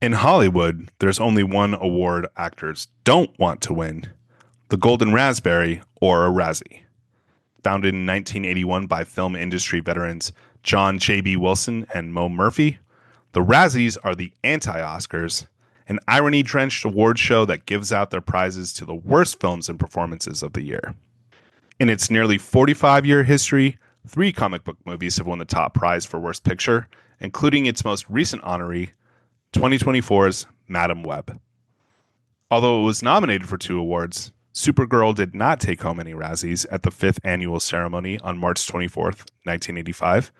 In Hollywood, there's only one award actors don't want to win: the Golden Raspberry or a Razzie. Founded in 1981 by film industry veterans John J.B. Wilson and Mo Murphy, the Razzies are the anti-Oscars, an irony-drenched award show that gives out their prizes to the worst films and performances of the year. In its nearly 45-year history, three comic book movies have won the top prize for Worst Picture, including its most recent honoree, 2024's Madam Web. Although it was nominated for two awards, Supergirl did not take home any Razzies at the fifth annual ceremony on March 24th, 1985.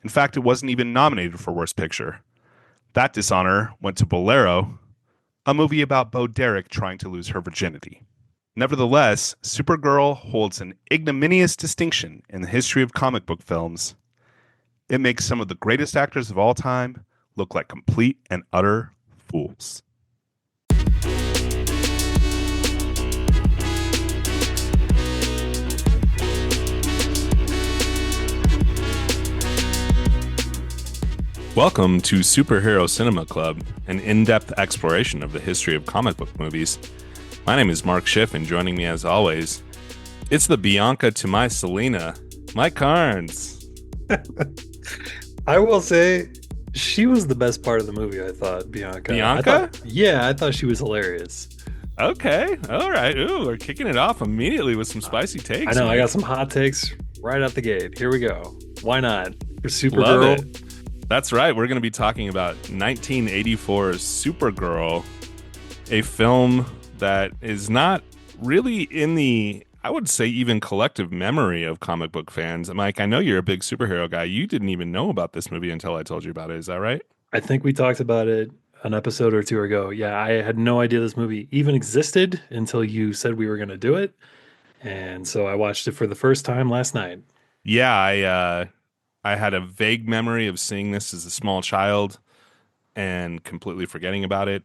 In fact, it wasn't even nominated for Worst Picture. That dishonor went to Bolero, a movie about Bo Derek trying to lose her virginity. Nevertheless, Supergirl holds an ignominious distinction in the history of comic book films. It makes some of the greatest actors of all time look like complete and utter fools. Welcome to Superhero Cinema Club, an in-depth exploration of the history of comic book movies. My name is Mark Schiff, and joining me as always, it's the Bianca to my Selena, Mike Carnes. I will say she was the best part of the movie, I thought, Bianca. I thought she was hilarious. Okay, all right. Ooh, we're kicking it off immediately with some spicy takes. I know, Mike. I got some hot takes right out the gate. Here we go. Why not? For Love Supergirl. it. That's right. We're going to be talking about 1984's Supergirl, a film that is not really in the, I would say, even collective memory of comic book fans. Mike, I know you're a big superhero guy. You didn't even know about this movie until I told you about it. Is that right? I think we talked about it an episode or two ago. Yeah, I had no idea this movie even existed until you said we were going to do it. And so I watched it for the first time last night. Yeah, I had a vague memory of seeing this as a small child and completely forgetting about it.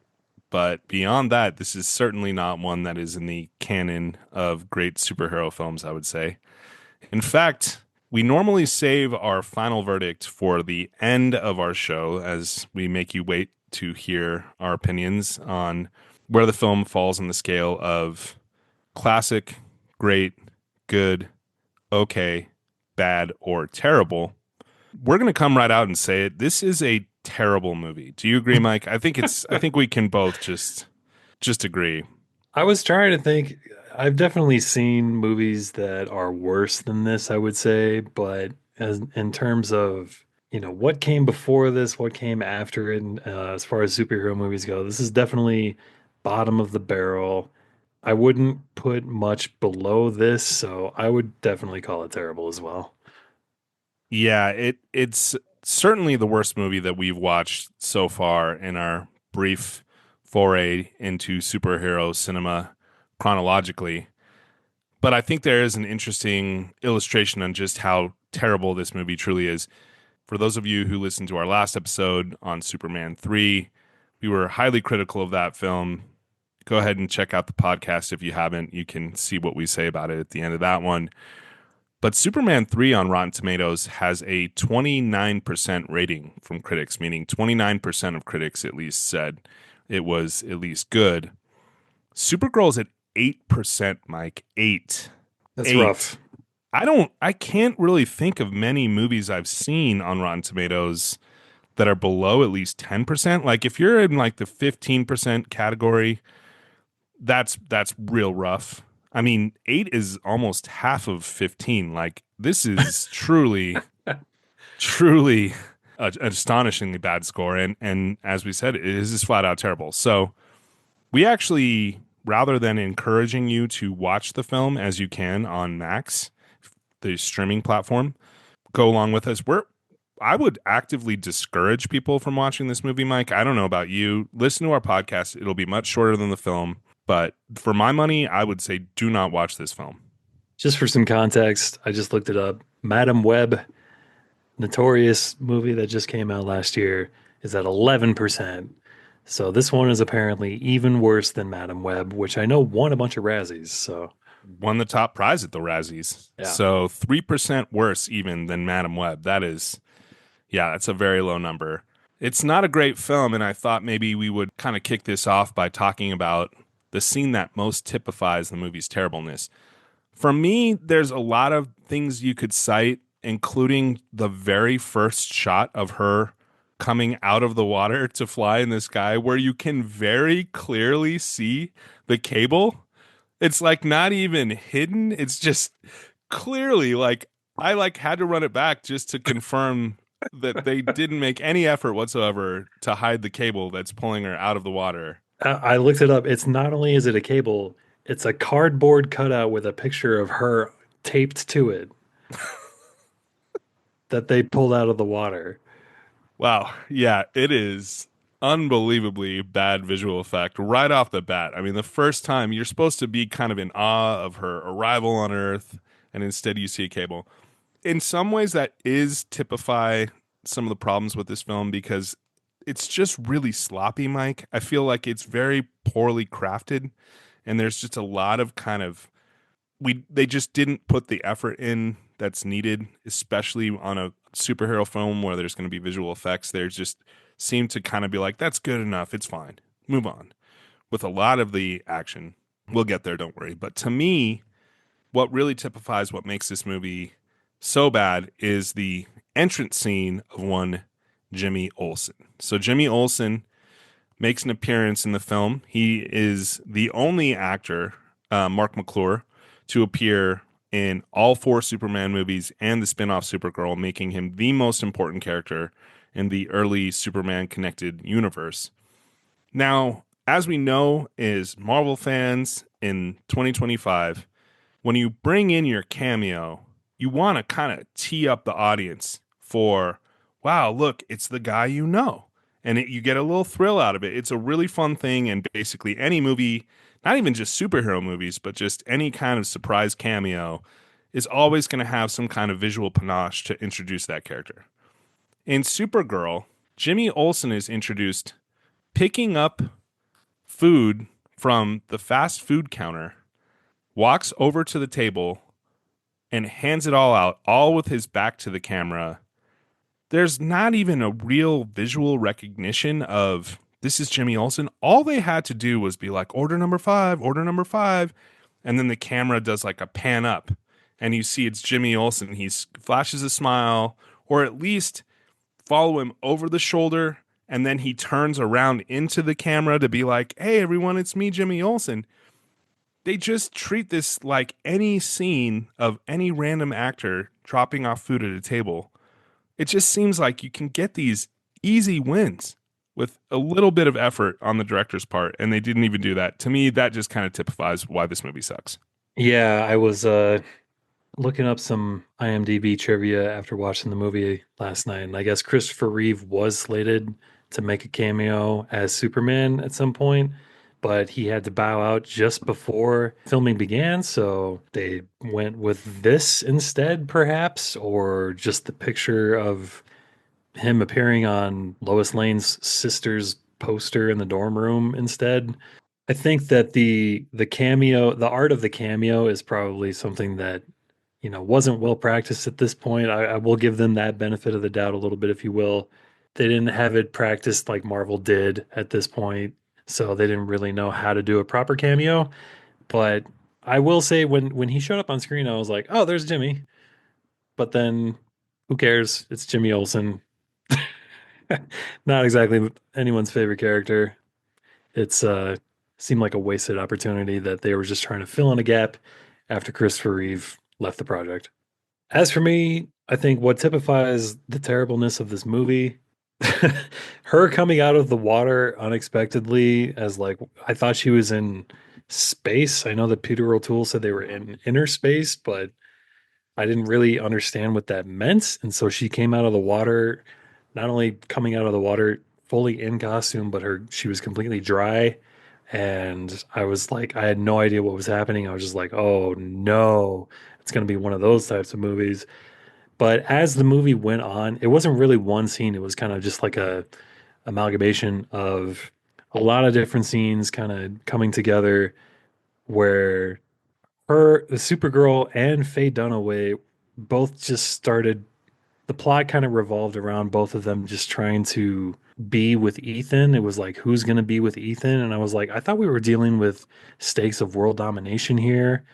But beyond that, this is certainly not one that is in the canon of great superhero films, I would say. In fact, we normally save our final verdict for the end of our show as we make you wait to hear our opinions on where the film falls on the scale of classic, great, good, okay, bad, or terrible. We're going to come right out and say it. This is a terrible movie. Do you agree, Mike? I think we can both just agree. I was trying to think. I've definitely seen movies that are worse than this, I would say, but as in terms of, what came before this, what came after it, and, as far as superhero movies go, this is definitely bottom of the barrel. I wouldn't put much below this, so I would definitely call it terrible as well. Yeah, it's certainly the worst movie that we've watched so far in our brief foray into superhero cinema chronologically. But I think there is an interesting illustration on just how terrible this movie truly is. For those of you who listened to our last episode on Superman 3, we were highly critical of that film. Go ahead and check out the podcast if you haven't. You can see what we say about it at the end of that one. But Superman 3 on Rotten Tomatoes has a 29% rating from critics, meaning 29% of critics at least said it was at least good. Supergirl's at 8%, Mike. 8. That's 8. rough. I can't really think of many movies I've seen on Rotten Tomatoes that are below at least 10%. Like if you're in like the 15% category, that's real rough. I mean, 8 is almost half of 15. Like this is truly an astonishingly bad score. And as we said, it is just flat out terrible. So we actually, rather than encouraging you to watch the film as you can on Max, the streaming platform, go along with us. I would actively discourage people from watching this movie, Mike. I don't know about you. Listen to our podcast. It'll be much shorter than the film. But for my money, I would say do not watch this film. Just for some context, I just looked it up. Madam Web, notorious movie that just came out last year, is at 11%. So this one is apparently even worse than Madam Web, which I know won a bunch of Razzies. So Won the top prize at the Razzies. yeah, So 3% worse even than Madam Web. That is, yeah, that's a very low number. It's not a great film, and I thought maybe we would kind of kick this off by talking about the scene that most typifies the movie's terribleness. For me, there's a lot of things you could cite, including the very first shot of her coming out of the water to fly in the sky, where you can very clearly see the cable. It's like not even hidden. It's just clearly like I like had to run it back just to confirm that they didn't make any effort whatsoever to hide the cable that's pulling her out of the water. I looked it up. It's not only is it a cable, it's a cardboard cutout with a picture of her taped to it that they pulled out of the water. Wow. Yeah, it is unbelievably bad visual effect right off the bat. I mean, the first time you're supposed to be kind of in awe of her arrival on Earth, and instead you see a cable. In some ways, that is typify some of the problems with this film because it's just really sloppy, Mike. I feel like it's very poorly crafted, and there's just a lot of kind of they just didn't put the effort in that's needed, especially on a superhero film where there's going to be visual effects. There's just seemed to kind of be like, that's good enough. It's fine. Move on. With a lot of the action, we'll get there, don't worry. But to me, what really typifies what makes this movie so bad is the entrance scene of one Jimmy Olsen. So Jimmy Olsen makes an appearance in the film. He is the only actor, Mark McClure, to appear in all four Superman movies and the spin-off Supergirl, making him the most important character in the early Superman connected universe. Now, as we know, as Marvel fans in 2025, when you bring in your cameo, you want to kind of tee up the audience for, wow, look, it's the guy you know. And you get a little thrill out of it. It's a really fun thing. And basically, any movie, not even just superhero movies, but just any kind of surprise cameo, is always going to have some kind of visual panache to introduce that character. In Supergirl, Jimmy Olsen is introduced picking up food from the fast food counter, walks over to the table, and hands it all out, all with his back to the camera. There's not even a real visual recognition of this is Jimmy Olsen. All they had to do was be like, order number five, order number five. And then the camera does like a pan up and you see it's Jimmy Olsen. He flashes a smile, or at least follow him over the shoulder. And then he turns around into the camera to be like, hey, everyone, it's me, Jimmy Olsen. They just treat this like any scene of any random actor dropping off food at a table. It just seems like you can get these easy wins with a little bit of effort on the director's part, and they didn't even do that. To me, that just kind of typifies why this movie sucks. Yeah, I was looking up some IMDb trivia after watching the movie last night, and I guess Christopher Reeve was slated to make a cameo as Superman at some point, but he had to bow out just before filming began, so they went with this instead, perhaps, or just the picture of him appearing on Lois Lane's sister's poster in the dorm room instead. I think that the cameo, the art of the cameo is probably something that, wasn't well practiced at this point. I will give them that benefit of the doubt a little bit, if you will. They didn't have it practiced like Marvel did at this point, so they didn't really know how to do a proper cameo. But I will say when he showed up on screen, I was like, oh, there's Jimmy. But then who cares? It's Jimmy Olsen. Not exactly anyone's favorite character. It's seemed like a wasted opportunity that they were just trying to fill in a gap after Christopher Reeve left the project. As for me, I think what typifies the terribleness of this movie, her coming out of the water unexpectedly as like I thought she was in space. I know that Peter O'Toole said they were in inner space, but I didn't really understand what that meant. And so she came out of the water, not only coming out of the water fully in costume, but she was completely dry. And I was like, I had no idea what was happening. I was just like, oh no, it's going to be one of those types of movies. But as the movie went on, it wasn't really one scene. It was kind of just like a amalgamation of a lot of different scenes kind of coming together where the Supergirl and Faye Dunaway both just started. The plot kind of revolved around both of them just trying to be with Ethan. It was like, who's going to be with Ethan? And I was like, I thought we were dealing with stakes of world domination here.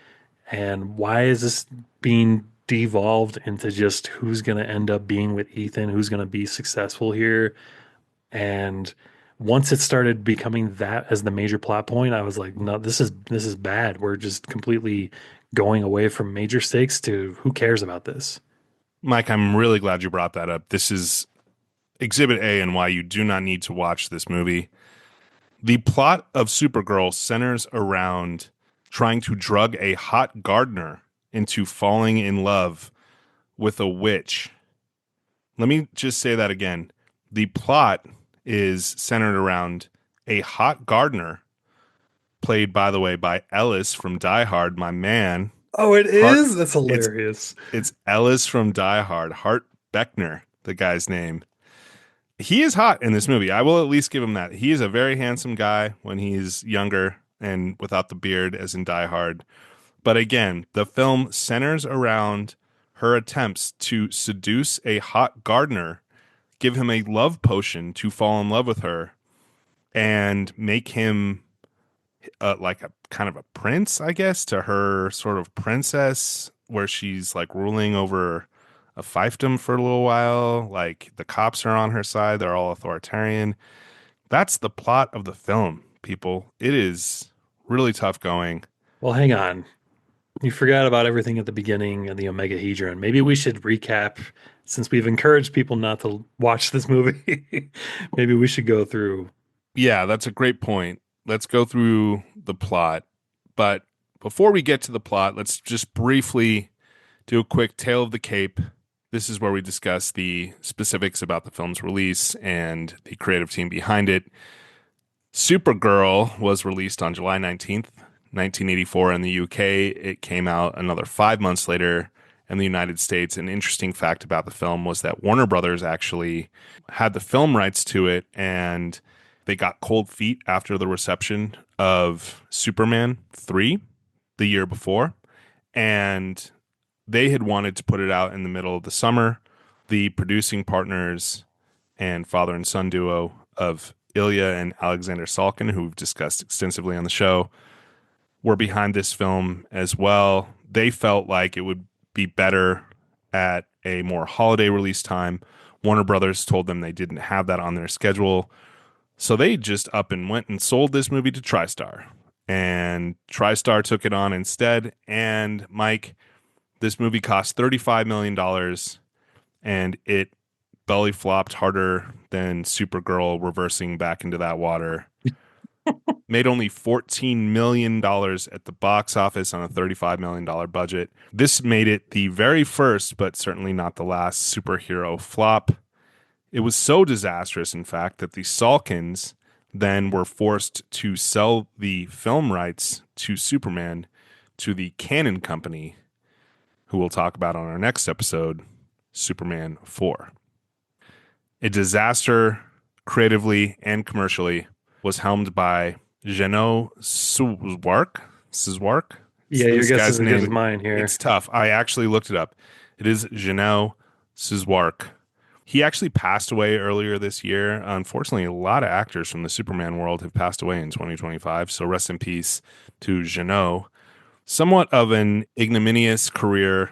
And why is this being devolved into just who's going to end up being with Ethan, who's going to be successful here? And once it started becoming that as the major plot point, I was like, no, this is bad. We're just completely going away from major stakes to who cares about this. Mike, I'm really glad you brought that up. This is Exhibit A and why you do not need to watch this movie. The plot of Supergirl centers around trying to drug a hot gardener into falling in love with a witch. Let me just say that again. The plot is centered around a hot gardener, played, by the way, by Ellis from Die Hard, my man. Oh, it Hart. is? That's It's hilarious. it's Ellis from Die Hard. Hart Beckner, the guy's name. He is hot in this movie. I will at least give him that. He is a very handsome guy when he's younger and without the beard, as in Die Hard. But again, the film centers around her attempts to seduce a hot gardener, give him a love potion to fall in love with her, and make him like a kind of a prince, I guess, to her sort of princess, where she's like ruling over a fiefdom for a little while. Like the cops are on her side, they're all authoritarian. That's the plot of the film, people. It is really tough going. Well, hang on. You forgot about everything at the beginning of the Omega Hedron. Maybe we should recap since we've encouraged people not to watch this movie. Maybe we should go through. Yeah, that's a great point. Let's go through the plot. But before we get to the plot, let's just briefly do a quick tale of the Cape. This is where we discuss the specifics about the film's release and the creative team behind it. Supergirl was released on July 19th, 1984 in the UK. It came out another 5 months later in the United States. An interesting fact about the film was that Warner Brothers actually had the film rights to it, and they got cold feet after the reception of Superman 3 the year before. And they had wanted to put it out in the middle of the summer. The producing partners and father and son duo of Ilya and Alexander Salkin, who we've discussed extensively on the show, were behind this film as well. They felt like it would be better at a more holiday release time. Warner Brothers told them they didn't have that on their schedule. So they just up and went and sold this movie to TriStar. And TriStar took it on instead. And Mike, this movie cost $35 million dollars, and it belly flopped harder than Supergirl reversing back into that water. Made only $14 million dollars at the box office on a $35 million budget. This made it the very first, but certainly not the last, superhero flop. It was so disastrous, in fact, that the Salkins then were forced to sell the film rights to Superman to the Canon Company, who we'll talk about on our next episode, Superman 4. A disaster creatively and commercially was helmed by Jeno Sizwark. Yeah, your This guess guy's is as good as name. mine here. It's tough. I actually looked it up. It is Jeno Sizwark. He actually passed away earlier this year. Unfortunately, a lot of actors from the Superman world have passed away in 2025. So rest in peace to Jeno. Somewhat of an ignominious career.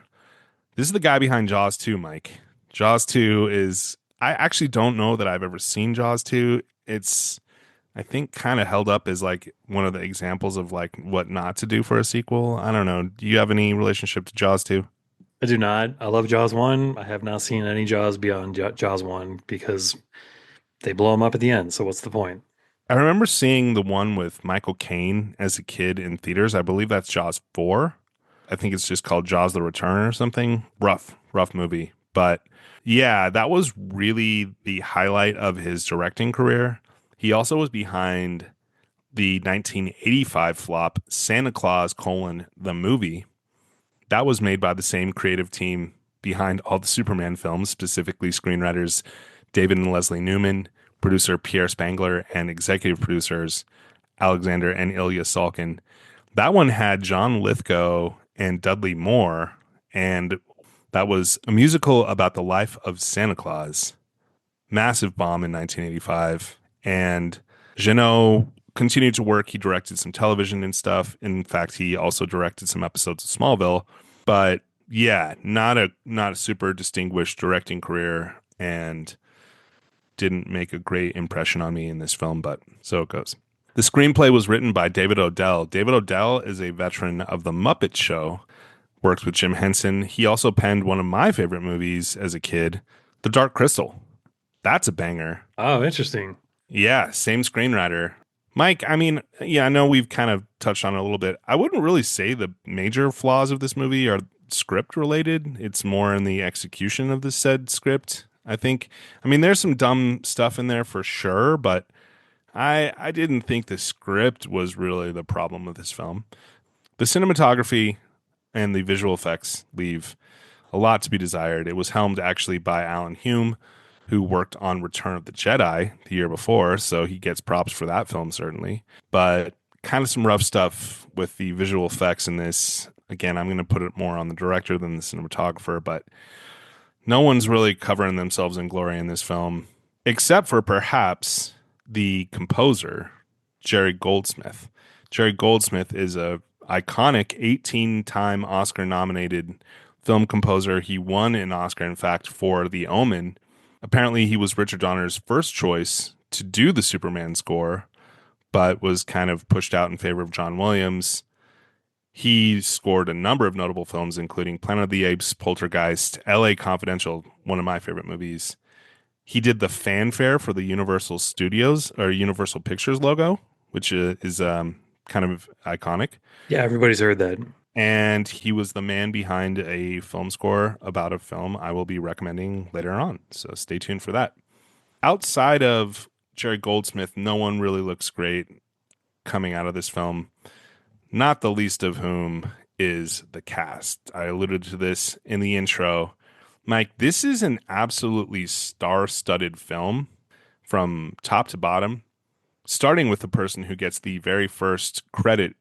This is the guy behind Jaws 2, Mike. Jaws 2 is, I actually don't know that I've ever seen Jaws 2. It's, I think, kind of held up as like one of the examples of like what not to do for a sequel. I don't know. Do you have any relationship to Jaws 2? I do not. I love Jaws 1. I have not seen any Jaws beyond Jaws 1 because they blow them up at the end. So what's the point? I remember seeing the one with Michael Caine as a kid in theaters. I believe that's Jaws 4. I think it's just called Jaws the Return or something. Rough movie. But yeah, that was really the highlight of his directing career. He also was behind the 1985 flop Santa Claus: the movie. That was made by the same creative team behind all the Superman films, specifically screenwriters David and Leslie Newman, producer Pierre Spangler, and executive producers Alexander and Ilya Salkin. That one had John Lithgow and Dudley Moore, and that was a musical about the life of Santa Claus. massive bomb in 1985. And Jeannot continued to work. He directed some television and stuff. In fact, he also directed some episodes of Smallville. But yeah, not a super distinguished directing career, and didn't make a great impression on me in this film, but so it goes. The screenplay was written by David Odell. David Odell is a veteran of The Muppet Show, worked with Jim Henson. He also penned one of my favorite movies as a kid, The Dark Crystal. That's a banger. Oh, interesting. Yeah, same screenwriter. Mike, I mean, yeah, I know we've kind of touched on it a little bit. I wouldn't really say the major flaws of this movie are script related. It's more in the execution of the said script. I think, I mean, there's some dumb stuff in there for sure, but I didn't think the script was really the problem with this film. The cinematography and the visual effects leave a lot to be desired. It was helmed actually by Alan Hume, who worked on Return of the Jedi the year before, so he gets props for that film certainly. But kind of some rough stuff with the visual effects in this. Again, I'm going to put it more on the director than the cinematographer, but no one's really covering themselves in glory in this film, except for perhaps the composer, Jerry Goldsmith. Jerry Goldsmith is a iconic 18-time Oscar nominated film composer. He won an Oscar, in fact, for The Omen. Apparently, he was Richard Donner's first choice to do the Superman score, but was kind of pushed out in favor of John Williams. He scored a number of notable films, including Planet of the Apes, Poltergeist, LA Confidential, one of my favorite movies. He did the fanfare for the Universal Studios or Universal Pictures logo, which is kind of iconic. Yeah, everybody's heard that. And he was the man behind a film score about a film I will be recommending later on. So stay tuned for that. Outside of Jerry Goldsmith, no one really looks great coming out of this film, not the least of whom is the cast. I alluded to this in the intro. Mike, this is an absolutely star-studded film from top to bottom, starting with the person who gets the very first credit,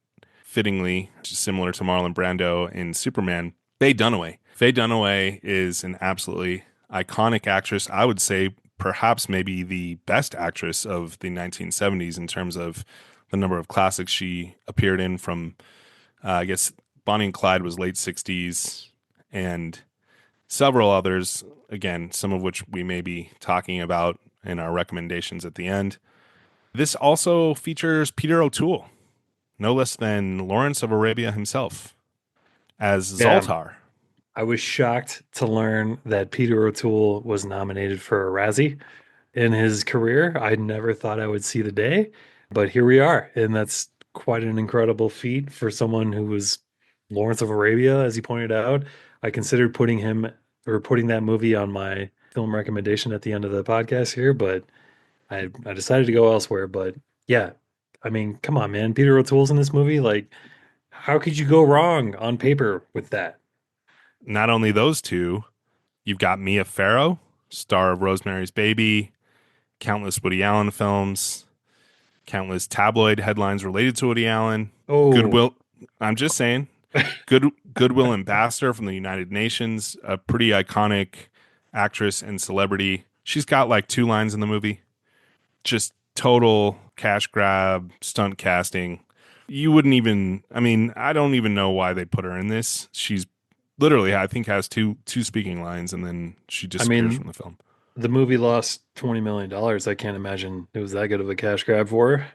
fittingly, similar to Marlon Brando in Superman, Faye Dunaway. Faye Dunaway is an absolutely iconic actress. I would say perhaps maybe the best actress of the 1970s in terms of the number of classics she appeared in from, I guess, Bonnie and Clyde was late 60s, and several others, again, some of which we may be talking about in our recommendations at the end. This also features Peter O'Toole, no less than Lawrence of Arabia himself, as Yeah, Zoltar. I was shocked to learn that Peter O'Toole was nominated for a Razzie in his career. I never thought I would see the day, but here we are. And that's quite an incredible feat for someone who was Lawrence of Arabia, as he pointed out. I considered putting him or putting that movie on my film recommendation at the end of the podcast here, but I decided to go elsewhere. But yeah, I mean, come on, man. Peter O'Toole's in this movie. Like, how could you go wrong on paper with that? Not only those two, you've got Mia Farrow, star of Rosemary's Baby, countless Woody Allen films, countless tabloid headlines related to Woody Allen. Oh, Goodwill, I'm just saying, Goodwill Ambassador from the United Nations, a pretty iconic actress and celebrity. She's got like two lines in the movie. Just total cash grab, stunt casting. You wouldn't even, I mean, I don't even know why they put her in this. She's literally, I think, has two speaking lines and then she I disappears from mean, the film. the movie lost $20 million. I can't imagine it was that good of a cash grab for her.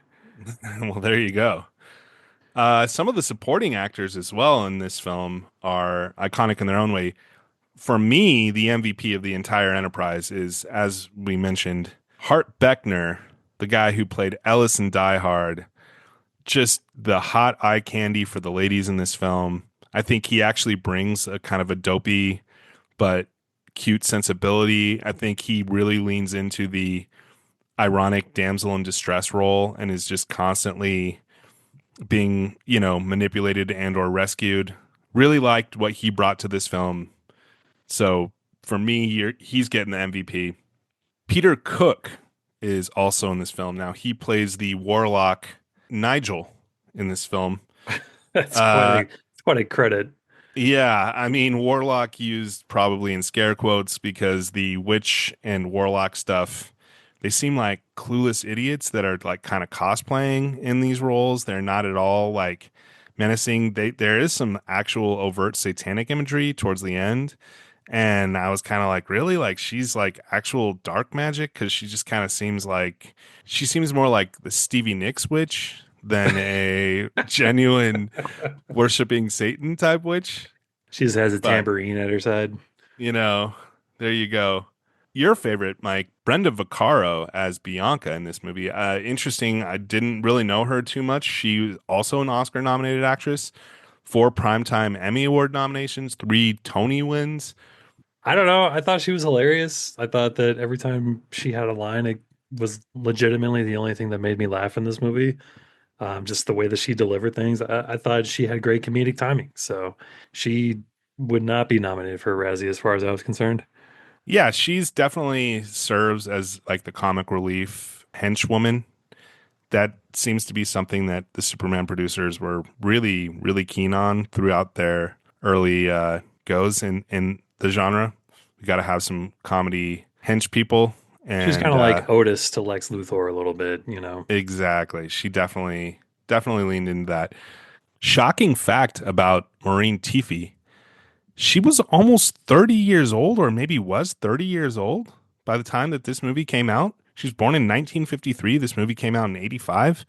Well, there you go. Some of the supporting actors as well in this film are iconic in their own way. For me, the MVP of the entire enterprise is, as we mentioned, Hart Beckner, the guy who played Ellis in Die Hard. Just the hot eye candy for the ladies in this film. I think he actually brings a kind of a dopey but cute sensibility. I think he really leans into the ironic damsel in distress role and is just constantly being, manipulated and or rescued. Really liked what he brought to this film. So for me, he's getting the MVP. Peter Cook is also in this film. Now he plays the warlock Nigel in this film. That's Uh, quite a credit. Yeah, I mean, Warlock used probably in scare quotes because the witch and Warlock stuff, they seem like clueless idiots that are like kind of cosplaying in these roles. They're not at all like menacing. There is some actual overt satanic imagery towards the end. And I was kind of like, really? Like she's like actual dark magic? Because she just kind of seems like she seems more like the Stevie Nicks witch than a genuine worshiping Satan type witch. She just has a But, tambourine at her side. you know, there you go. Your favorite, Mike, Brenda Vaccaro as Bianca in this movie. Interesting. I didn't really know her too much. She was also an Oscar nominated actress, 4 Primetime Emmy Award nominations, 3 Tony wins. I don't know. I thought she was hilarious. I thought that every time she had a line, it was legitimately the only thing that made me laugh in this movie. Just the way that she delivered things. I thought she had great comedic timing. So she would not be nominated for a Razzie as far as I was concerned. Yeah, she's definitely serves as like the comic relief henchwoman. That seems to be something that the Superman producers were really, really keen on throughout their early goes in the genre. We got to have some comedy hench people, She was kind and of like Otis to Lex Luthor a little bit, you know. exactly, she definitely leaned into that. Shocking fact about Maureen Teefy: she was almost 30 years old, or maybe was 30 years old by the time that this movie came out. She was born in 1953. This movie came out in 85.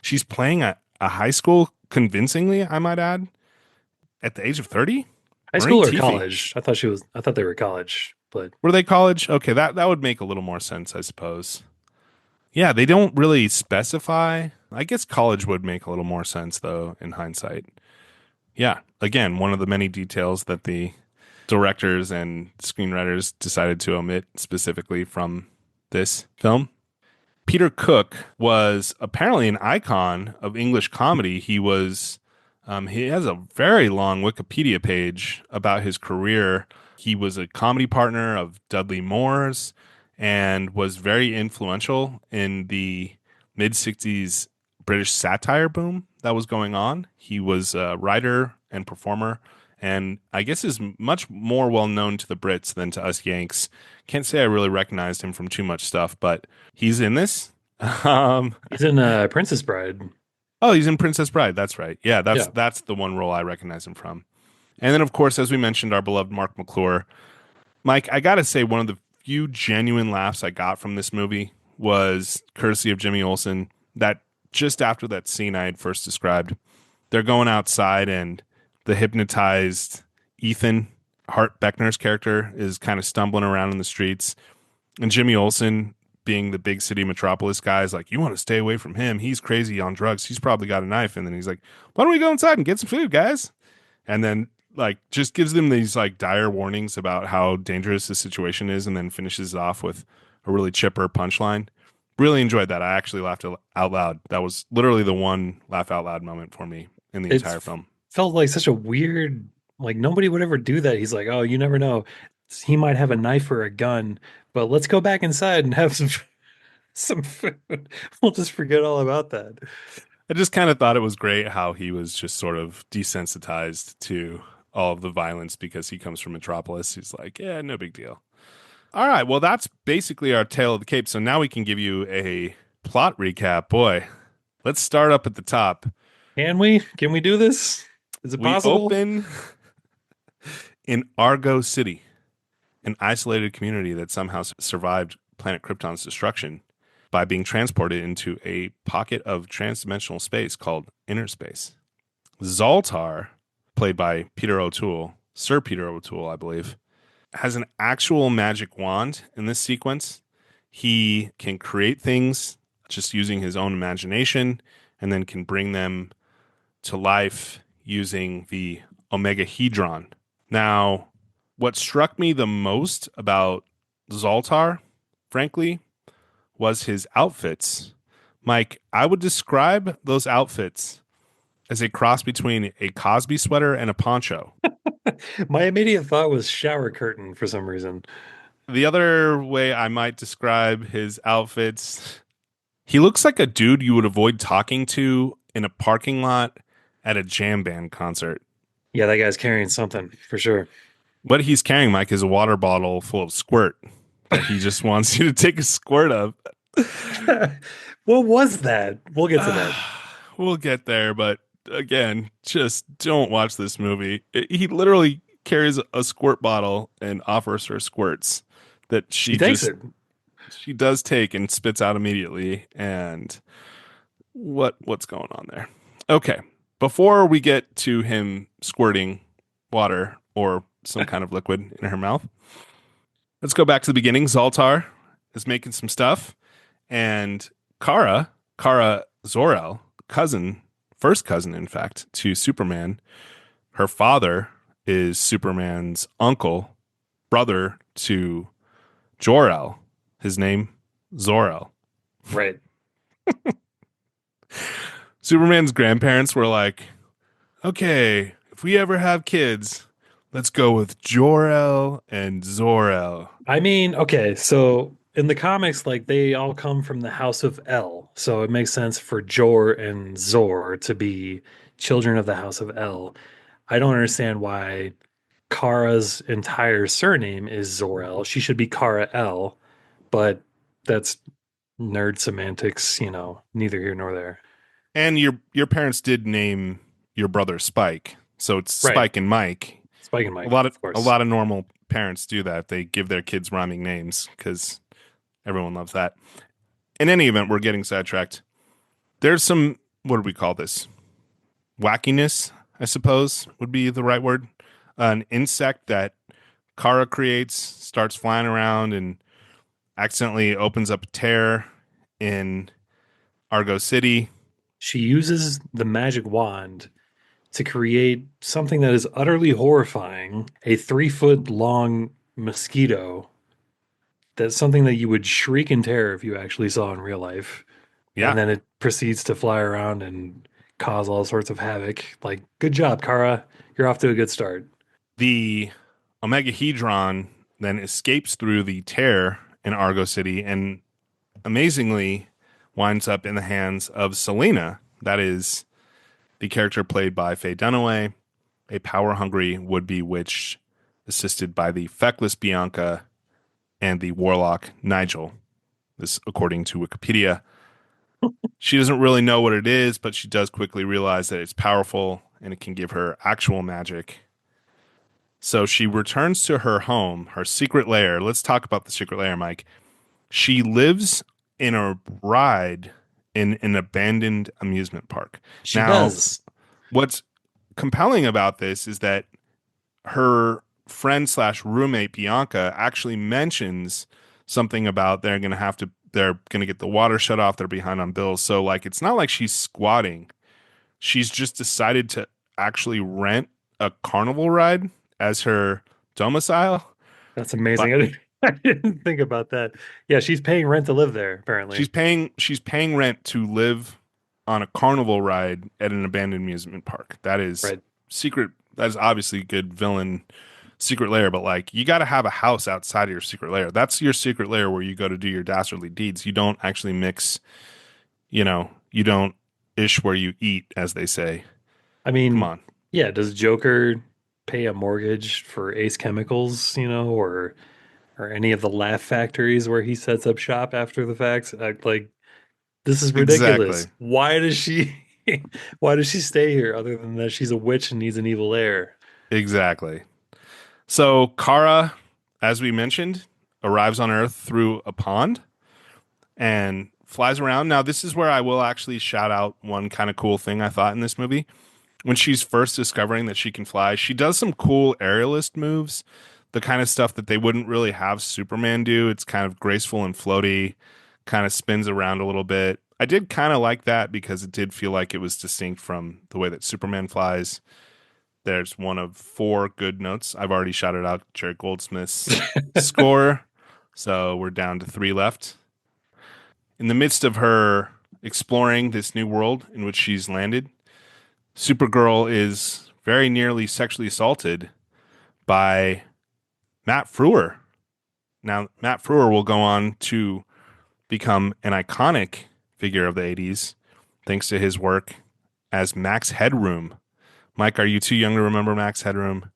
She's playing a high school convincingly, I might add, at the age of 30. High Maureen school or Teefy. college? I thought they were college, but Were they college? Okay, that would make a little more sense, I suppose. Yeah, they don't really specify. I guess college would make a little more sense, though, in hindsight. Yeah, again, one of the many details that the directors and screenwriters decided to omit specifically from this film. Peter Cook was apparently an icon of English comedy. He has a very long Wikipedia page about his career. He was a comedy partner of Dudley Moore's and was very influential in the mid 60s British satire boom that was going on. He was a writer and performer, and I guess is much more well known to the Brits than to us Yanks. Can't say I really recognized him from too much stuff, but he's in this. Um, he's in Princess Bride. oh, he's in Princess Bride. That's right. Yeah, that's Yeah. that's the one role I recognize him from. And then, of course, as we mentioned, our beloved Mark McClure. Mike, I gotta say, one of the few genuine laughs I got from this movie was courtesy of Jimmy Olsen. That just after that scene I had first described, they're going outside, and the hypnotized Ethan Hart Beckner's character is kind of stumbling around in the streets, and Jimmy Olsen, being the big city metropolis guy, is like, "You want to stay away from him. He's crazy on drugs. He's probably got a knife." And then he's like, "Why don't we go inside and get some food, guys?" And then like just gives them these like dire warnings about how dangerous the situation is, and then finishes it off with a really chipper punchline. Really enjoyed that. I actually laughed out loud. That was literally the one laugh out loud moment for me in the entire It's film. felt like such a weird, like nobody would ever do that. He's like, oh, you never know. He might have a knife or a gun, but let's go back inside and have some food. We'll just forget all about that. I just kind of thought it was great how he was just sort of desensitized to all of the violence because he comes from Metropolis. He's like, yeah, no big deal. All right, well, that's basically our tale of the Cape. So now we can give you a plot recap. Boy, let's start up at the top. Can we? Can we do this? Is it We possible? open in Argo City, an isolated community that somehow survived planet Krypton's destruction by being transported into a pocket of transdimensional space called inner space. Zoltar, played by Peter O'Toole, Sir Peter O'Toole, I believe, has an actual magic wand in this sequence. He can create things just using his own imagination and then can bring them to life using the Omega Hedron. Now, what struck me the most about Zoltar, frankly, was his outfits. Mike, I would describe those outfits as a cross between a Cosby sweater and a poncho. My immediate thought was shower curtain for some reason. The other way I might describe his outfits, he looks like a dude you would avoid talking to in a parking lot at a jam band concert. Yeah, that guy's carrying something for sure. What he's carrying, Mike, is a water bottle full of squirt that he just wants you to take a squirt of. What was that? We'll get to that. We'll get there, but again, just don't watch this movie. He literally carries a squirt bottle and offers her squirts that She takes it. she does take and spits out immediately. And what's going on there? Okay, before we get to him squirting water or some kind of liquid in her mouth, let's go back to the beginning. Zoltar is making some stuff, and Kara Zor-El, cousin, first cousin, in fact, to Superman. Her father is Superman's uncle, brother to Jor-El. His name, Zor-El. Right. Superman's grandparents were like, okay, if we ever have kids, let's go with Jor-El and Zor-El. I mean, okay, so in the comics, like they all come from the House of El, so it makes sense for Jor and Zor to be children of the House of El. I don't understand why Kara's entire surname is Zor-El. She should be Kara El, but that's nerd semantics, neither here nor there. And your parents did name your brother Spike, so it's Right. Spike and Mike. Spike and A Mike, lot of of a course. lot of normal parents do that. They give their kids rhyming names because everyone loves that. In any event, we're getting sidetracked. There's some, what do we call this? Wackiness, I suppose would be the right word. An insect that Kara creates starts flying around and accidentally opens up a tear in Argo City. She uses the magic wand to create something that is utterly horrifying, a 3 foot long mosquito. That's something that you would shriek in terror if you actually saw in real life. And Yeah, then it proceeds to fly around and cause all sorts of havoc. Like, good job, Kara. You're off to a good start. the Omegahedron then escapes through the tear in Argo City and amazingly winds up in the hands of Selena. That is the character played by Faye Dunaway, a power hungry would be witch assisted by the feckless Bianca and the warlock Nigel. This, according to Wikipedia. She doesn't really know what it is, but she does quickly realize that it's powerful and it can give her actual magic. So she returns to her home, her secret lair. Let's talk about the secret lair, Mike. She lives in a ride in an abandoned amusement park. She Now, does. what's compelling about this is that her friend slash roommate Bianca actually mentions something about they're gonna get the water shut off. They're behind on bills. So like it's not like she's squatting. She's just decided to actually rent a carnival ride as her domicile. That's But amazing. I didn't think about that. Yeah, she's paying rent to live there, apparently. she's paying rent to live on a carnival ride at an abandoned amusement park. That is Right. secret. That is obviously good villain secret lair, but like you got to have a house outside of your secret lair. That's your secret lair where you go to do your dastardly deeds. You don't actually mix, you don't ish where you eat, as they say. I Come mean, on. yeah, does Joker pay a mortgage for Ace Chemicals, or any of the laugh factories where he sets up shop after the facts? Like, this is ridiculous. Exactly. Why does she why does she stay here other than that she's a witch and needs an evil heir? Exactly. So Kara, as we mentioned, arrives on Earth through a pond and flies around. Now, this is where I will actually shout out one kind of cool thing I thought in this movie. When she's first discovering that she can fly, she does some cool aerialist moves, the kind of stuff that they wouldn't really have Superman do. It's kind of graceful and floaty, kind of spins around a little bit. I did kind of like that because it did feel like it was distinct from the way that Superman flies. There's one of four good notes. I've already shouted out Jerry Goldsmith's score, so we're down to three left. In the midst of her exploring this new world in which she's landed, Supergirl is very nearly sexually assaulted by Matt Frewer. Now, Matt Frewer will go on to become an iconic figure of the 80s thanks to his work as Max Headroom, Mike, are you too young to remember Max Headroom?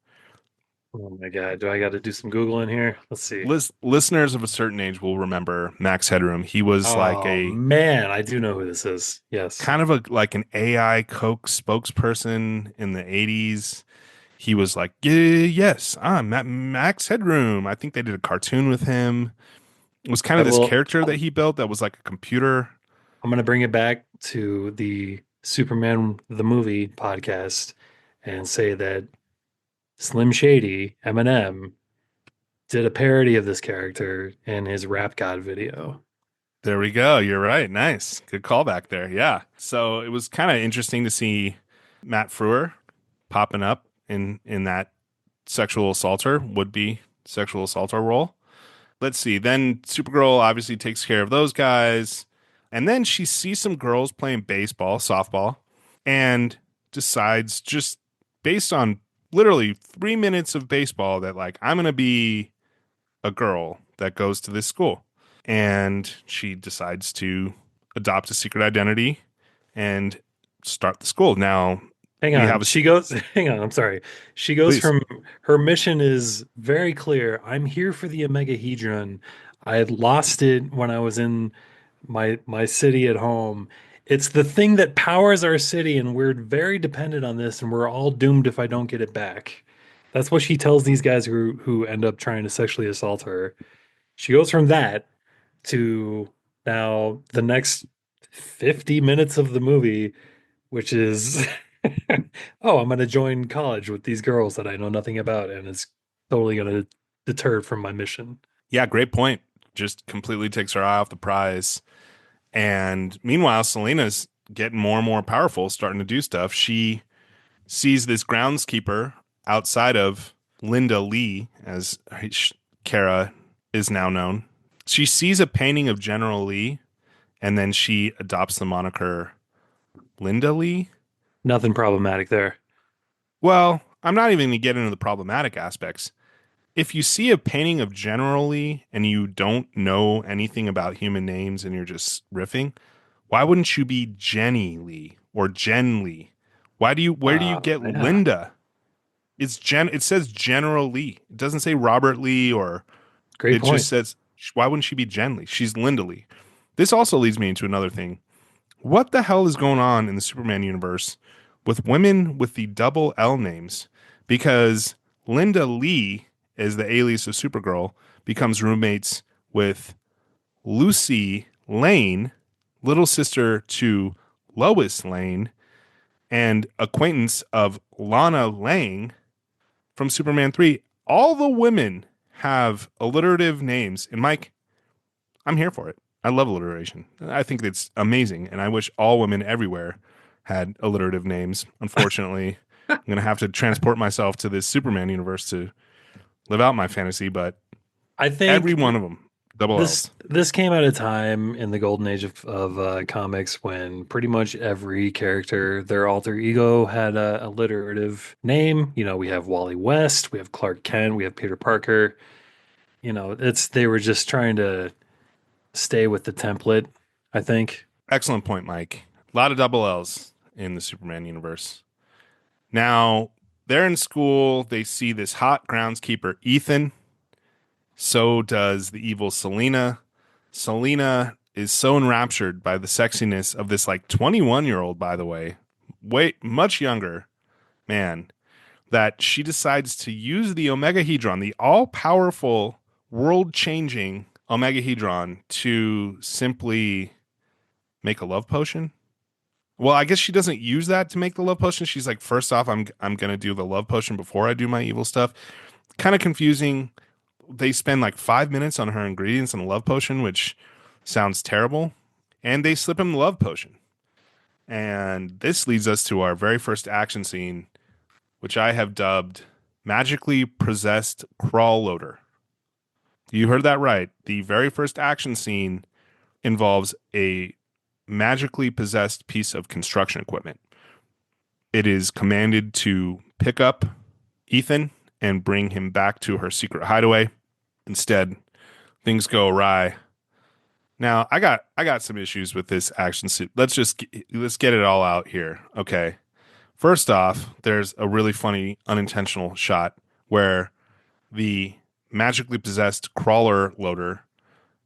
Oh my God, do I got to do some Googling here? Let's see. Listeners of a certain age will remember Max Headroom. He was like Oh a man, I do know who this is. Yes. kind of a like an AI Coke spokesperson in the 80s. He was like, yeah, yes, I'm Max Headroom. I think they did a cartoon with him. It was kind I of this will. character that he built that was like a computer. I'm gonna bring it back to the Superman the movie podcast and say that Slim Shady, Eminem, did a parody of this character in his Rap God video. There we go. You're right. Nice. Good callback there. Yeah. So it was kind of interesting to see Matt Frewer popping up in that sexual assaulter, would be sexual assaulter role. Let's see. Then Supergirl obviously takes care of those guys. And then she sees some girls playing baseball, softball, and decides just based on literally 3 minutes of baseball that like I'm gonna be a girl that goes to this school. And she decides to adopt a secret identity and start the school. Now Hang we on. have a She goes, hang on. I'm sorry. She goes please. from her mission is very clear. I'm here for the Omegahedron. I had lost it when I was in my city at home. It's the thing that powers our city, and we're very dependent on this, and we're all doomed if I don't get it back. That's what she tells these guys who end up trying to sexually assault her. She goes from that to now the next 50 minutes of the movie, which is oh, I'm going to join college with these girls that I know nothing about, and it's totally going to deter from my mission. Yeah, great point. Just completely takes her eye off the prize. And meanwhile, Selena's getting more and more powerful, starting to do stuff. She sees this groundskeeper outside of Linda Lee, as Kara is now known. She sees a painting of General Lee, and then she adopts the moniker Linda Lee. Nothing problematic there. Well, I'm not even going to get into the problematic aspects. If you see a painting of General Lee and you don't know anything about human names and you're just riffing, why wouldn't you be Jenny Lee or Jen Lee? Where do you get Yeah, Linda? It says General Lee. It doesn't say Robert Lee or great it just point. says why wouldn't she be Jen Lee? She's Linda Lee. This also leads me into another thing. What the hell is going on in the Superman universe with women with the double L names? Because Linda Lee, as the alias of Supergirl, becomes roommates with Lucy Lane, little sister to Lois Lane, and acquaintance of Lana Lang from Superman 3. All the women have alliterative names. And Mike, I'm here for it. I love alliteration. I think it's amazing. And I wish all women everywhere had alliterative names. Unfortunately, I'm going to have to transport myself to this Superman universe to live out my fantasy, but I every think one of them, double this L's. this came at a time in the golden age of comics when pretty much every character, their alter ego had a alliterative name. You know, we have Wally West, we have Clark Kent, we have Peter Parker. You know, it's they were just trying to stay with the template, I think. Excellent point, Mike. A lot of double L's in the Superman universe. Now, they're in school. They see this hot groundskeeper, Ethan. So does the evil Selena. Selena is so enraptured by the sexiness of this like 21-year-old, by the way, way much younger man, that she decides to use the Omegahedron, the all-powerful, world-changing Omegahedron, to simply make a love potion. Well, I guess she doesn't use that to make the love potion. She's like, first off, I'm gonna do the love potion before I do my evil stuff. Kind of confusing. They spend like 5 minutes on her ingredients in a love potion, which sounds terrible. And they slip him the love potion. And this leads us to our very first action scene, which I have dubbed Magically Possessed Crawl Loader. You heard that right. The very first action scene involves a magically possessed piece of construction equipment. It is commanded to pick up Ethan and bring him back to her secret hideaway. Instead, things go awry. Now, I got some issues with this action suit. Let's get it all out here. Okay. First off, there's a really funny unintentional shot where the magically possessed crawler loader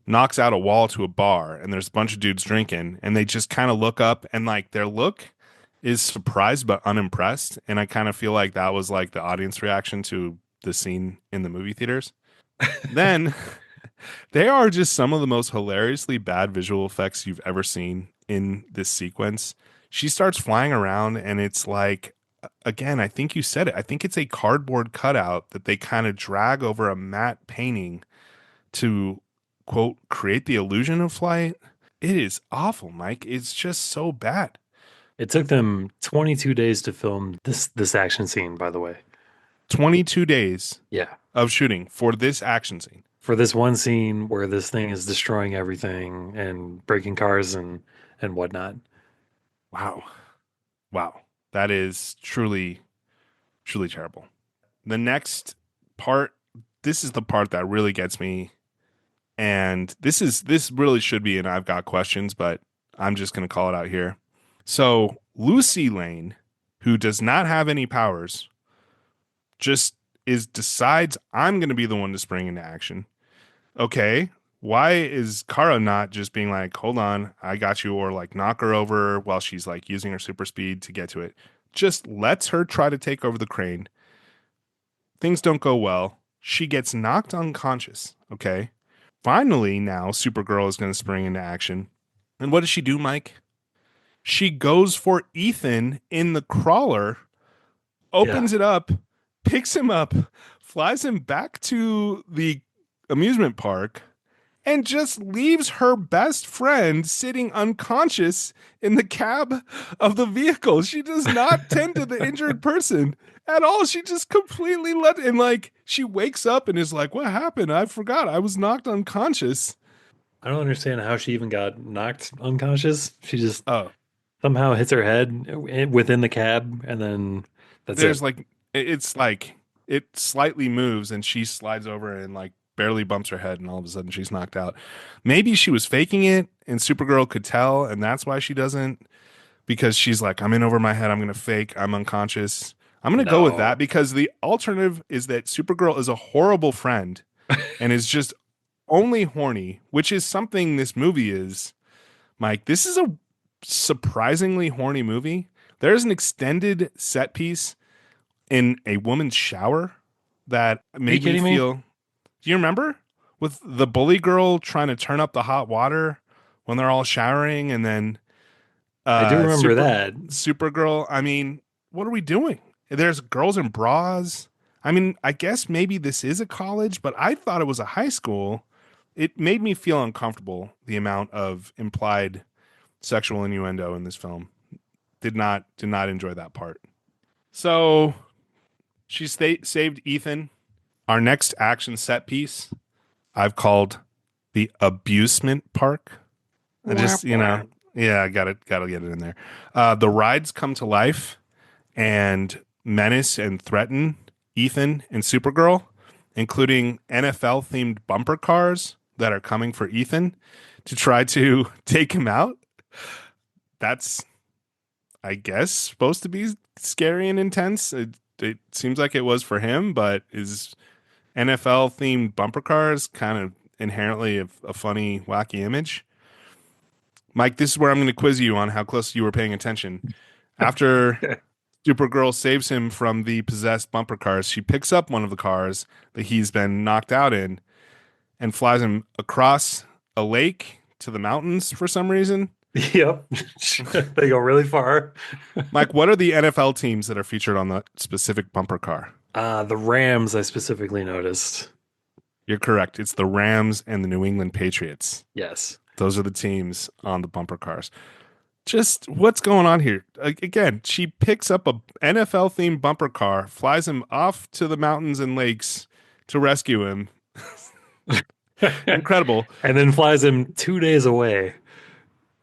knocks out a wall to a bar, and there's a bunch of dudes drinking, and they just kind of look up, and like their look is surprised but unimpressed. And I kind of feel like that was like the audience reaction to the scene in the movie theaters. Then they are just some of the most hilariously bad visual effects you've ever seen in this sequence. She starts flying around, and it's like, again, I think you said it. I think it's a cardboard cutout that they kind of drag over a matte painting to, quote, create the illusion of flight. It is awful, Mike. It's just so bad. It took them 22 days to film this action scene, by the way. 22 days Yeah. of shooting for this action scene. For this one scene where this thing is destroying everything and breaking cars and whatnot. Wow. Wow. That is truly, truly terrible. The next part, this is the part that really gets me. And this really should be, and I've got questions, but I'm just going to call it out here. So Lucy Lane, who does not have any powers, just is decides I'm going to be the one to spring into action. Okay, why is Kara not just being like, hold on, I got you, or like knock her over while she's like using her super speed to get to it? Just lets her try to take over the crane. Things don't go well. She gets knocked unconscious. Okay. Finally, now Supergirl is going to spring into action. And what does she do, Mike? She goes for Ethan in the crawler, Yeah. opens it up, picks him up, flies him back to the amusement park, and just leaves her best friend sitting unconscious in the cab of the vehicle. She does not tend to the injured person at all. She just completely let, and like she wakes up and is like, "What happened? I forgot. I was knocked unconscious." I don't understand how she even got knocked unconscious. She just Oh, somehow hits her head within the cab and then that's it. there's like it's like it slightly moves and she slides over and like barely bumps her head and all of a sudden she's knocked out. Maybe she was faking it and Supergirl could tell and that's why she doesn't, because she's like, I'm in over my head. I'm going to fake. I'm unconscious. I'm going to go with that No. because the alternative is that Supergirl is a horrible friend and is just only horny, which is something this movie is. Mike, this is a surprisingly horny movie. There's an extended set piece in a woman's shower that Are you made me kidding me? feel. Do you remember with the bully girl trying to turn up the hot water when they're all showering, and then I do remember Super that. Supergirl? I mean, what are we doing? There's girls in bras. I mean, I guess maybe this is a college, but I thought it was a high school. It made me feel uncomfortable the amount of implied sexual innuendo in this film. Did not enjoy that part. So she saved Ethan. Our next action set piece I've called the abusement park. I Wah, just, wah. yeah, I got to get it in there. The rides come to life and menace and threaten Ethan and Supergirl, including NFL themed bumper cars that are coming for Ethan to try to take him out. That's, I guess, supposed to be scary and intense. It seems like it was for him, but is NFL themed bumper cars kind of inherently a funny, wacky image? Mike, this is where I'm going to quiz you on how close you were paying attention. After Supergirl saves him from the possessed bumper cars, she picks up one of the cars that he's been knocked out in and flies him across a lake to the mountains for some reason. Yep. They go really far. Mike, what are the NFL teams that are featured on the specific bumper car? The Rams I specifically noticed. You're correct. It's the Rams and the New England Patriots. Yes. Those are the teams on the bumper cars. Just what's going on here? Again, she picks up a NFL themed bumper car, flies him off to the mountains and lakes to rescue him. Incredible. And then flies him 2 days away.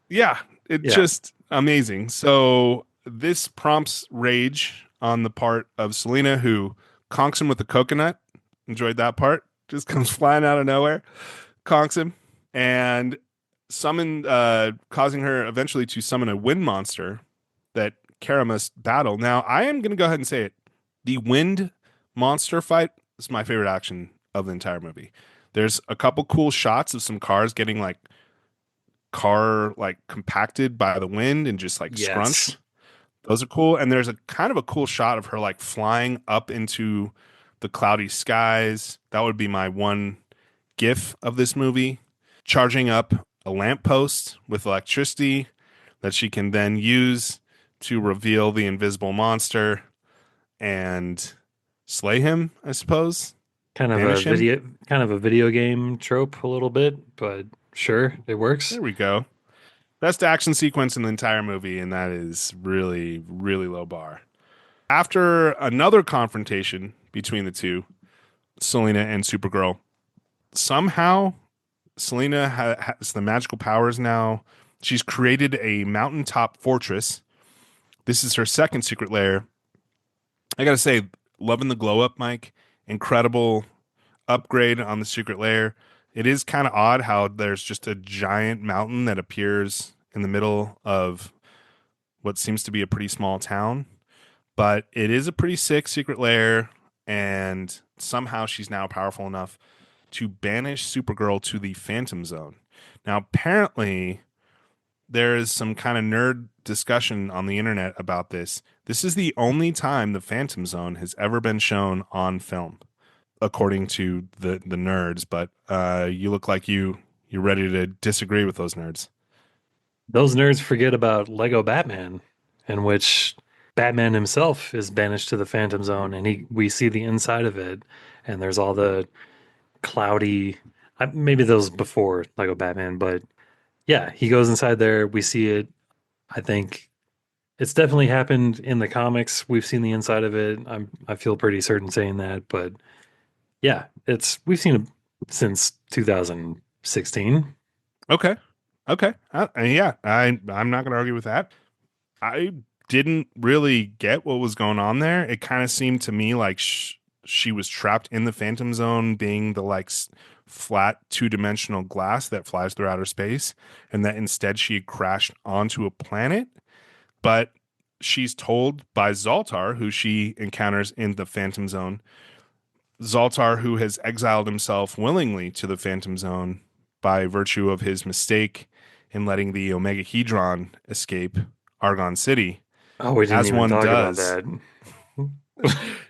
Yeah, it Yeah. just amazing. So this prompts rage on the part of Selena, who conks him with the coconut. Enjoyed that part. Just comes flying out of nowhere, conks him, and causing her eventually to summon a wind monster that Karamas battle. Now, I am going to go ahead and say it. The wind monster fight is my favorite action of the entire movie. There's a couple cool shots of some cars getting like car like compacted by the wind and just like scrunched. Yes. Those are cool. And there's a kind of a cool shot of her like flying up into the cloudy skies. That would be my one gif of this movie. Charging up a lamppost with electricity that she can then use to reveal the invisible monster and slay him, I suppose. Kind of a Banish him. video game trope a little bit, but sure, it works. There we go. Best action sequence in the entire movie, and that is really, really low bar. After another confrontation between the two, Selena and Supergirl, somehow Selena has the magical powers now. She's created a mountaintop fortress. This is her second secret lair. I gotta say, loving the glow up, Mike. Incredible upgrade on the secret lair. It is kind of odd how there's just a giant mountain that appears in the middle of what seems to be a pretty small town, but it is a pretty sick secret lair, and somehow she's now powerful enough to banish Supergirl to the Phantom Zone. Now, apparently, there is some kind of nerd discussion on the internet about this. This is the only time the Phantom Zone has ever been shown on film, according to the nerds. But you look like you're ready to disagree with those nerds. Those nerds forget about Lego Batman, in which Batman himself is banished to the Phantom Zone, and he we see the inside of it, and there's all the cloudy. Maybe those before Lego Batman, but yeah, he goes inside there. We see it. I think it's definitely happened in the comics. We've seen the inside of it. I feel pretty certain saying that, but yeah, it's we've seen it since 2016. Okay, okay, yeah, I'm not gonna argue with that. I didn't really get what was going on there. It kind of seemed to me like she was trapped in the Phantom Zone, being the like flat two-dimensional glass that flies through outer space, and that instead she had crashed onto a planet. But she's told by Zoltar, who she encounters in the Phantom Zone, Zoltar, who has exiled himself willingly to the Phantom Zone by virtue of his mistake in letting the Omega Hedron escape Argon City, Oh, we didn't as even one talk about does.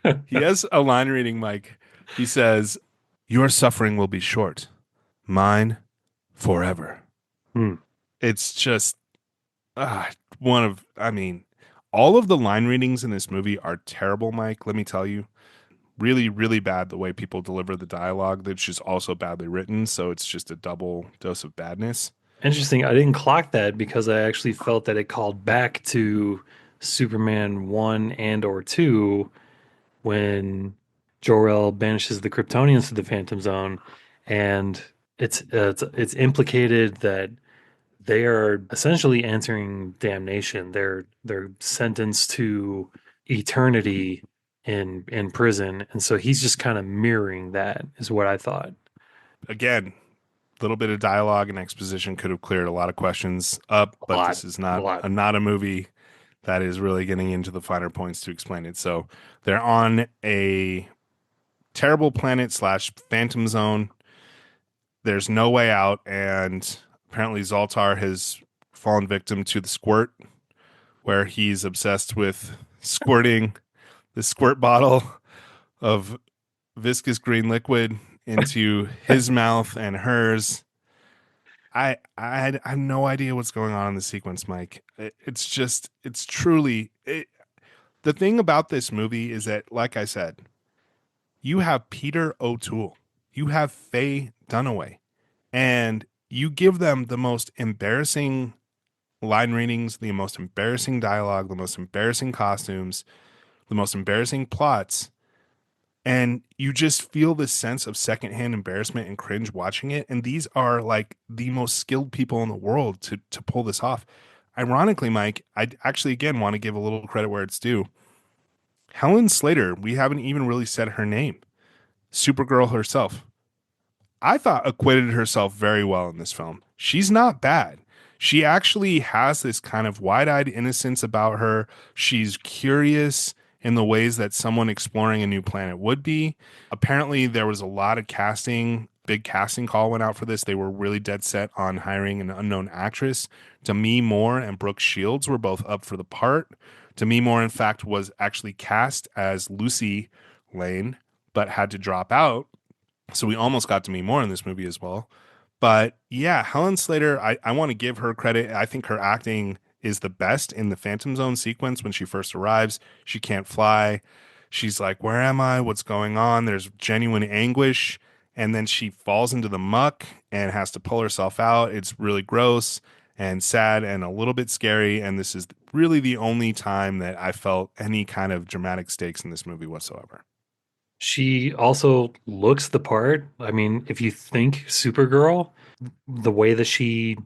that. He has a line reading, Mike. He says, "Your suffering will be short, mine forever." Hmm. It's just one of, I mean, all of the line readings in this movie are terrible, Mike. Let me tell you. Really, really bad the way people deliver the dialogue, that's just also badly written. So it's just a double dose of badness. Interesting. I didn't clock that because I actually felt that it called back to Superman 1 and or 2 when Jor-El banishes the Kryptonians to the Phantom Zone, and it's implicated that they are essentially entering damnation. They're sentenced to eternity in prison, and so he's just kind of mirroring that, is what I thought. Again, a little bit of dialogue and exposition could have cleared a lot of questions up, A but lot, this is a not lot. not a movie that is really getting into the finer points to explain it. So they're on a terrible planet slash phantom zone. There's no way out, and apparently Zoltar has fallen victim to the squirt, where he's obsessed with squirting the squirt bottle of viscous green liquid into his mouth and hers. I have no idea what's going on in the sequence, Mike. It's just it's truly the thing about this movie is that, like I said, you have Peter O'Toole, you have Faye Dunaway, and you give them the most embarrassing line readings, the most embarrassing dialogue, the most embarrassing costumes, the most embarrassing plots, and you just feel this sense of secondhand embarrassment and cringe watching it. And these are like the most skilled people in the world to pull this off. Ironically, Mike, I actually again want to give a little credit where it's due. Helen Slater, we haven't even really said her name. Supergirl herself, I thought acquitted herself very well in this film. She's not bad. She actually has this kind of wide-eyed innocence about her. She's curious in the ways that someone exploring a new planet would be. Apparently, there was a lot of casting, big casting call went out for this. They were really dead set on hiring an unknown actress. Demi Moore and Brooke Shields were both up for the part. Demi Moore, in fact, was actually cast as Lucy Lane, but had to drop out. So we almost got Demi Moore in this movie as well. But yeah, Helen Slater, I want to give her credit. I think her acting is the best in the Phantom Zone sequence when she first arrives. She can't fly. She's like, where am I? What's going on? There's genuine anguish. And then she falls into the muck and has to pull herself out. It's really gross and sad and a little bit scary. And this is really the only time that I felt any kind of dramatic stakes in this movie whatsoever. She also looks the part. I mean, if you think Supergirl, the way that she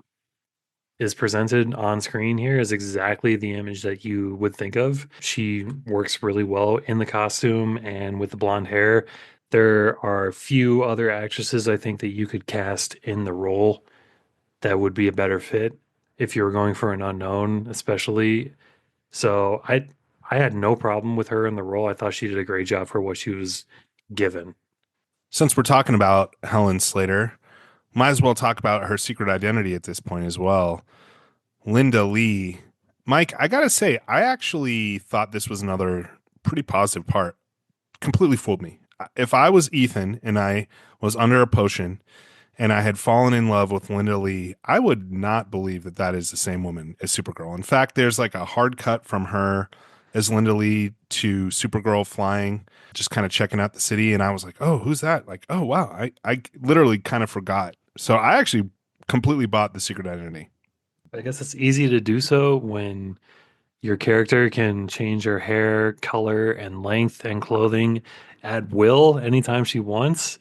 is presented on screen here is exactly the image that you would think of. She works really well in the costume and with the blonde hair. There are a few other actresses I think that you could cast in the role that would be a better fit if you were going for an unknown, especially. So I had no problem with her in the role. I thought she did a great job for what she was given. Since we're talking about Helen Slater, might as well talk about her secret identity at this point as well. Linda Lee. Mike, I gotta say, I actually thought this was another pretty positive part. Completely fooled me. If I was Ethan and I was under a potion and I had fallen in love with Linda Lee, I would not believe that that is the same woman as Supergirl. In fact, there's like a hard cut from her as Linda Lee to Supergirl flying, just kind of checking out the city. And I was like, oh, who's that? Like, oh, wow. I literally kind of forgot. So I actually completely bought the secret identity. I guess it's easy to do so when your character can change her hair, color, and length and clothing at will anytime she wants.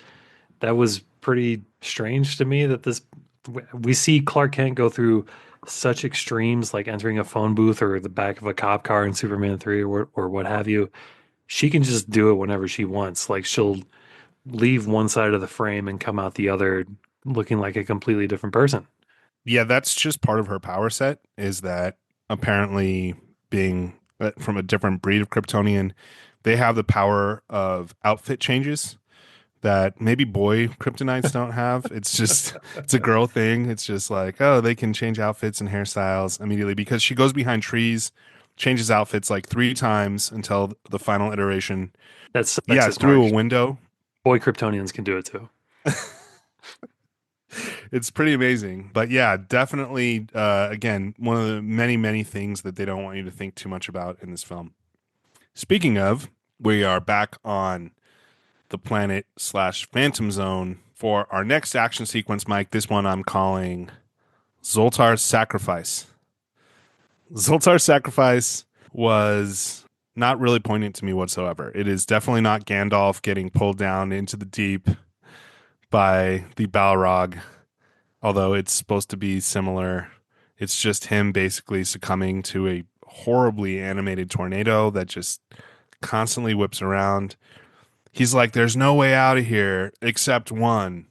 That was pretty strange to me that this we see Clark Kent go through such extremes like entering a phone booth or the back of a cop car in Superman 3 or what have you. She can just do it whenever she wants. Like she'll leave one side of the frame and come out the other looking like a completely different person. Yeah, that's just part of her power set is that apparently being from a different breed of Kryptonian, they have the power of outfit changes that maybe boy Kryptonites don't have. It's just it's a girl thing. It's just like, oh, they can change outfits and hairstyles immediately because she goes behind trees, changes outfits like 3 times until the final iteration. That's Yeah, sexist, through Mark. a window. Boy Kryptonians can do it too. It's pretty amazing. But yeah, definitely again, one of the many, many things that they don't want you to think too much about in this film. Speaking of, we are back on the planet slash Phantom Zone for our next action sequence, Mike. This one I'm calling Zoltar's Sacrifice. Zoltar's Sacrifice was not really poignant to me whatsoever. It is definitely not Gandalf getting pulled down into the deep by the Balrog, although it's supposed to be similar. It's just him basically succumbing to a horribly animated tornado that just constantly whips around. He's like, there's no way out of here except one.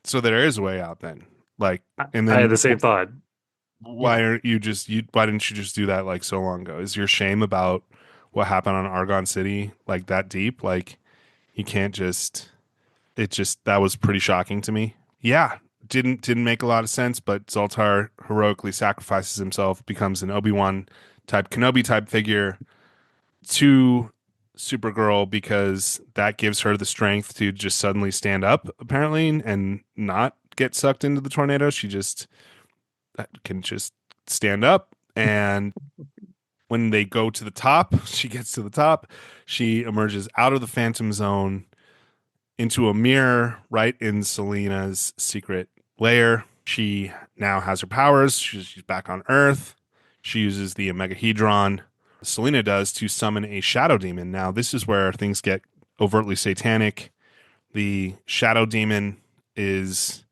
So there is a way out then. Like, and I had then the same thought. why Yeah. aren't you just you why didn't you just do that like so long ago? Is your shame about what happened on Argon City like that deep? Like you can't just it just that was pretty shocking to me. Yeah, didn't make a lot of sense, but Zoltar heroically sacrifices himself, becomes an Obi-Wan type Kenobi type figure to Supergirl because that gives her the strength to just suddenly stand up apparently and not get sucked into the tornado. She just can just stand up and when they go to the top, she gets to the top. She emerges out of the Phantom Zone into a mirror right in Selena's secret lair. She now has her powers. She's back on Earth. She uses the Omegahedron. Selena does to summon a shadow demon. Now, this is where things get overtly satanic. The shadow demon is,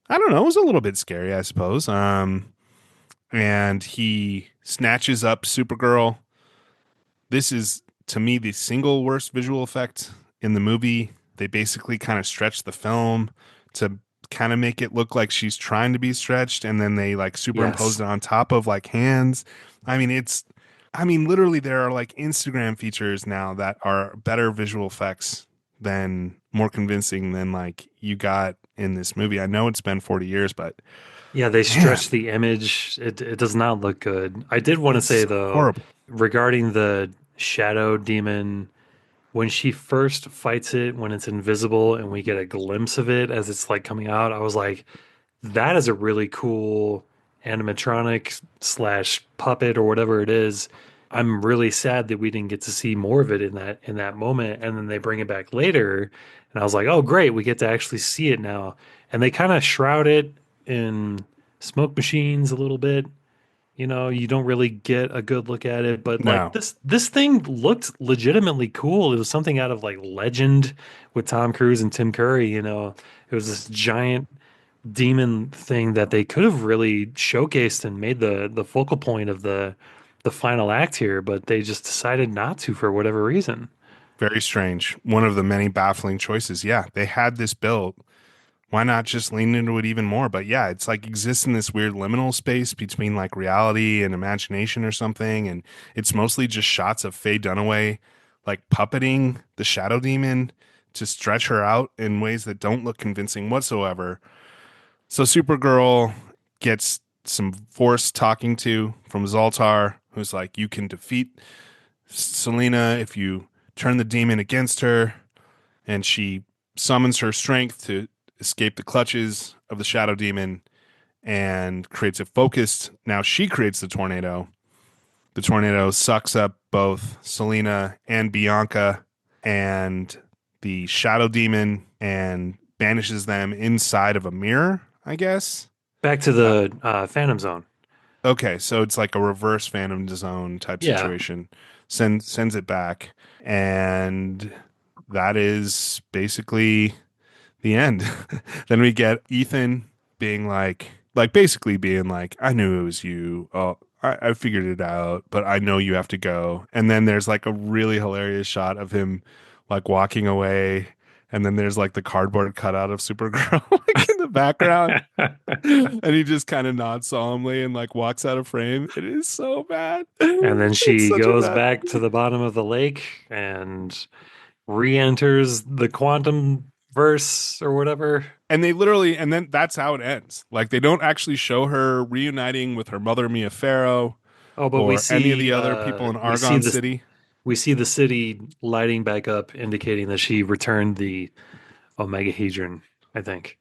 I don't know, it was a little bit scary, I suppose. And he snatches up Supergirl. This is, to me, the single worst visual effect in the movie. They basically kind of stretch the film to kind of make it look like she's trying to be stretched, and then they like superimpose Yes. it on top of like hands. I mean, literally there are like Instagram features now that are better visual effects than more convincing than like you got in this movie. I know it's been 40 years, but Yeah, they man, stretch the image. It does not look good. I did want to say it's though, horrible. regarding the shadow demon, when she first fights it, when it's invisible and we get a glimpse of it as it's like coming out, I was like, that is a really cool animatronic slash puppet or whatever it is. I'm really sad that we didn't get to see more of it in that moment, and then they bring it back later, and I was like, oh great, we get to actually see it now. And they kind of shroud it in smoke machines a little bit. You know, you don't really get a good look at it, but like No, this thing looked legitimately cool. It was something out of like Legend with Tom Cruise and Tim Curry, you know. It was this giant demon thing that they could have really showcased and made the focal point of the final act here, but they just decided not to for whatever reason. very strange. One of the many baffling choices. Yeah, they had this built. Why not just lean into it even more? But yeah, it's like exists in this weird liminal space between like reality and imagination or something. And it's mostly just shots of Faye Dunaway like puppeting the shadow demon to stretch her out in ways that don't look convincing whatsoever. So Supergirl gets some force talking to from Zoltar, who's like, you can defeat Selena if you turn the demon against her. And she summons her strength to escape the clutches of the shadow demon and creates a focused. Now she creates the tornado. The tornado sucks up both Selena and Bianca and the shadow demon and banishes them inside of a mirror, I guess. Back to Uh, the Phantom Zone. okay, so it's like a reverse Phantom Zone type Yeah. situation. Sends it back, and that is basically the end. Then we get Ethan being basically being like, I knew it was you. Oh, I figured it out, but I know you have to go. And then there's like a really hilarious shot of him like walking away. And then there's like the cardboard cutout of Supergirl like in the background. And he just kind of nods solemnly and like walks out of frame. It is so bad. And then It's she such a goes bad. back to the bottom of the lake and re-enters the quantum verse or whatever. And they literally, and then that's how it ends. Like they don't actually show her reuniting with her mother, Mia Farrow, Oh, but or any of the other people in we see Argon this City. we see the city lighting back up, indicating that she returned the Omegahedron, I think.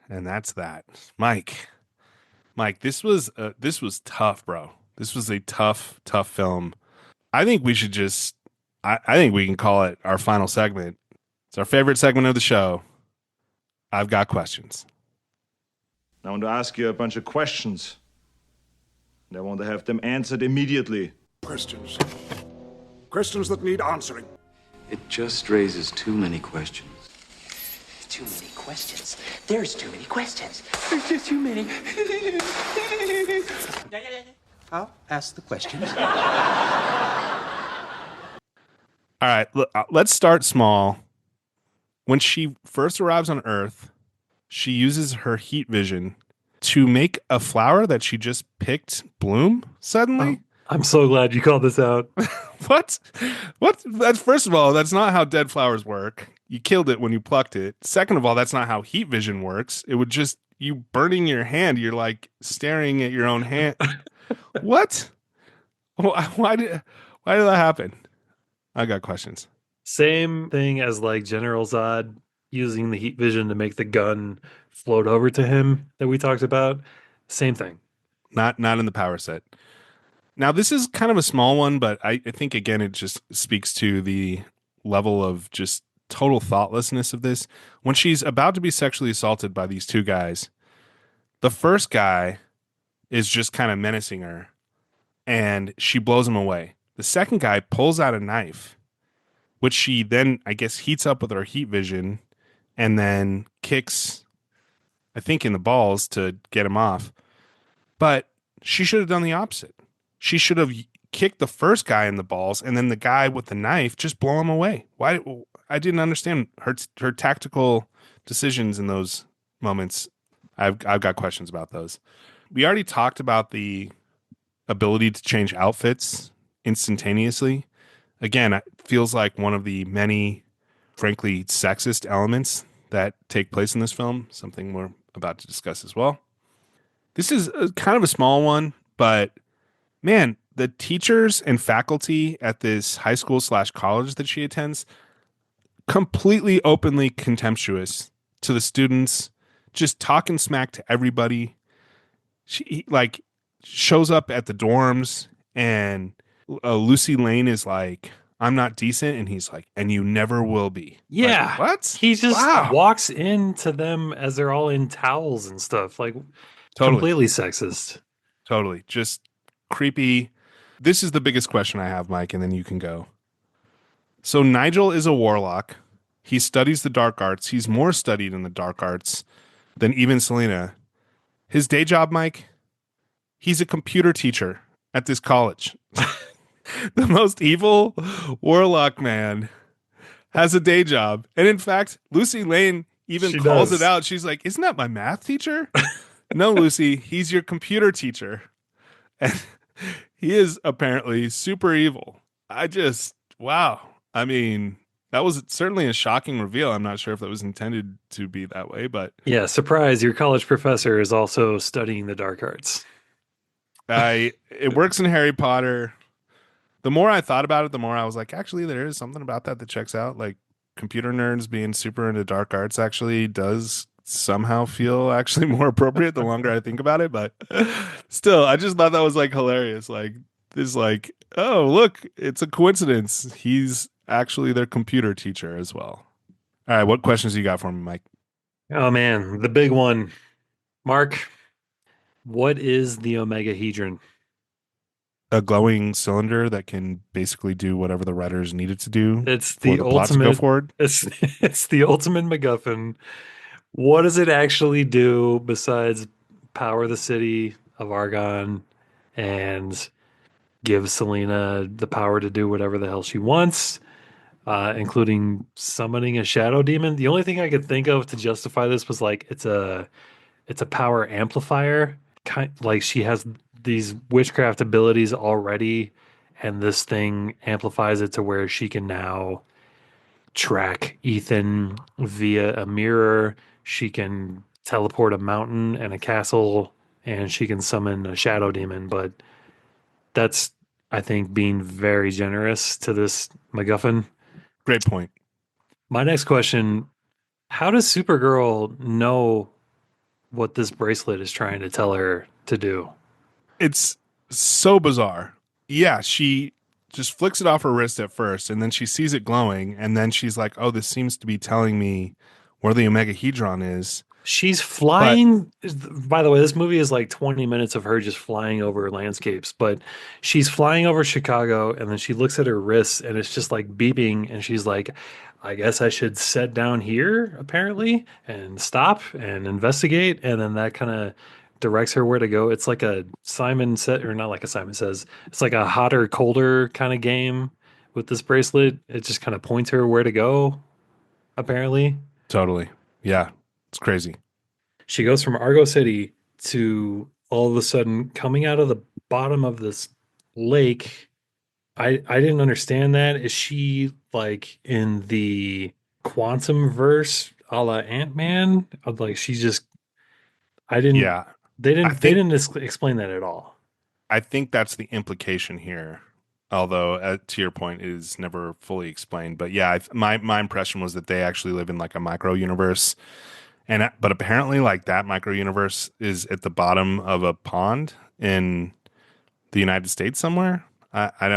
And that's that. Mike, Mike, this was tough, bro. This was a tough film. I think we should just I think we can call it our final segment. It's our favorite segment of the show. I've got questions. I want to ask you a bunch of questions, and I want to have them answered immediately. Questions. Questions that need answering. It just raises too many questions. Too many questions. There's too many questions. There's just too many. I'll ask the questions. All right, look, let's start small. When she first arrives on Earth, she uses her heat vision to make a flower that she just picked bloom suddenly. Oh, I'm so glad you called this out. What? What? That's first of all, that's not how dead flowers work. You killed it when you plucked it. Second of all, that's not how heat vision works. It would just you burning your hand. You're like staring at your own hand. What? Why did that happen? I got questions. Same thing as like General Zod using the heat vision to make the gun float over to him that we talked about. Same thing. Not in the power set. Now this is kind of a small one, but I think again it just speaks to the level of just total thoughtlessness of this. When she's about to be sexually assaulted by these two guys, the first guy is just kind of menacing her and she blows him away. The second guy pulls out a knife, which she then, I guess, heats up with her heat vision and then kicks, I think, in the balls to get him off. But she should have done the opposite. She should have kicked the first guy in the balls and then the guy with the knife just blow him away. Why? I didn't understand her tactical decisions in moments. I've got questions about those. We already talked about the ability to change outfits instantaneously. Again, it feels like one of the many, frankly, sexist elements that take place in this film, something we're about to discuss as well. This is kind of a small one, but man, the teachers and faculty at this high school slash college that she attends, completely openly contemptuous to the students, just talking smack to everybody. She like shows up at the dorms, and Lucy Lane is like, I'm not decent. And he's like, and you never will be. Like, Yeah. what? He just Wow. walks into them as they're all in towels and stuff. Like, Totally. completely sexist. Totally. Just creepy. This is the biggest question I have, Mike, and then you can go. So Nigel is a warlock. He studies the dark arts. He's more studied in the dark arts than even Selena. His day job, Mike, he's a computer teacher at this college. The most evil warlock man has a day job. And in fact, Lucy Lane even She calls does. it out. She's like, isn't that my math teacher? No, Lucy, he's your computer teacher. And he is apparently super evil. Wow. I mean, that was certainly a shocking reveal. I'm not sure if that was intended to be that way, but Yeah, surprise, your college professor is also studying the dark arts. it works in Harry Potter. The more I thought about it, the more I was like, actually, there is something about that checks out. Like computer nerds being super into dark arts actually does somehow feel actually more appropriate the longer I think about it. But still, I just thought that was like hilarious. Like this, like, oh, look, it's a coincidence. He's actually their computer teacher as well. All right, what questions you got for me, Mike? Oh man, the big one. Mark, what is the omegahedron? A glowing cylinder that can basically do whatever the writers need it to do It's for the the plot to go ultimate forward. it's the ultimate MacGuffin. What does it actually do besides power the city of Argon and give Selena the power to do whatever the hell she wants, including summoning a shadow demon? The only thing I could think of to justify this was like it's a power amplifier. Like she has these witchcraft abilities already, and this thing amplifies it to where she can now track Ethan via a mirror. She can teleport a mountain and a castle, and she can summon a shadow demon. But that's, I think, being very generous to this MacGuffin. Great point. My next question: how does Supergirl know what this bracelet is trying to tell her to do? It's so bizarre. Yeah, she just flicks it off her wrist at first, and then she sees it glowing, and then she's like, "Oh, this seems to be telling me where the omegahedron is." She's flying. By the way, this movie is like 20 minutes of her just flying over landscapes, but she's flying over Chicago and then she looks at her wrists and it's just like beeping. And she's like, I guess I should set down here, apparently, and stop and investigate. And then that kind of directs her where to go. It's like a Simon set, or not like a Simon Says, it's like a hotter, colder kind of game with this bracelet. It just kind of points her where to go, apparently. Totally. Yeah, it's crazy. She goes from Argo City to all of a sudden coming out of the bottom of this lake. I didn't understand that. Is she like in the quantum verse a la Ant-Man? Like she's just I didn't Yeah, they I didn't they think didn't explain that at all. I think that's the implication here. Although, to your point, it is never fully explained. But yeah, my impression was that they actually live in like a micro universe, and but apparently, like that micro universe is at the bottom of a pond in the United States somewhere. I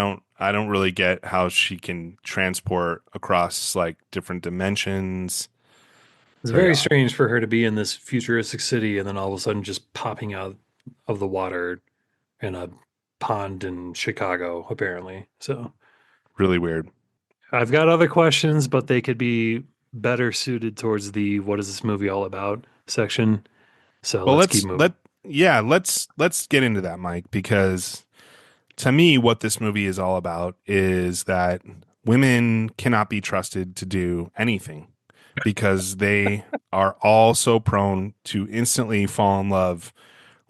don't really get how she can transport across like different dimensions. It's Very very odd. strange for her to be in this futuristic city and then all of a sudden just popping out of the water in a pond in Chicago, apparently. So Really weird. I've got other questions, but they could be better suited towards the what is this movie all about section. So Well, let's keep moving. let's get into that, Mike, because to me, what this movie is all about is that women cannot be trusted to do anything. because they are all so prone to instantly fall in love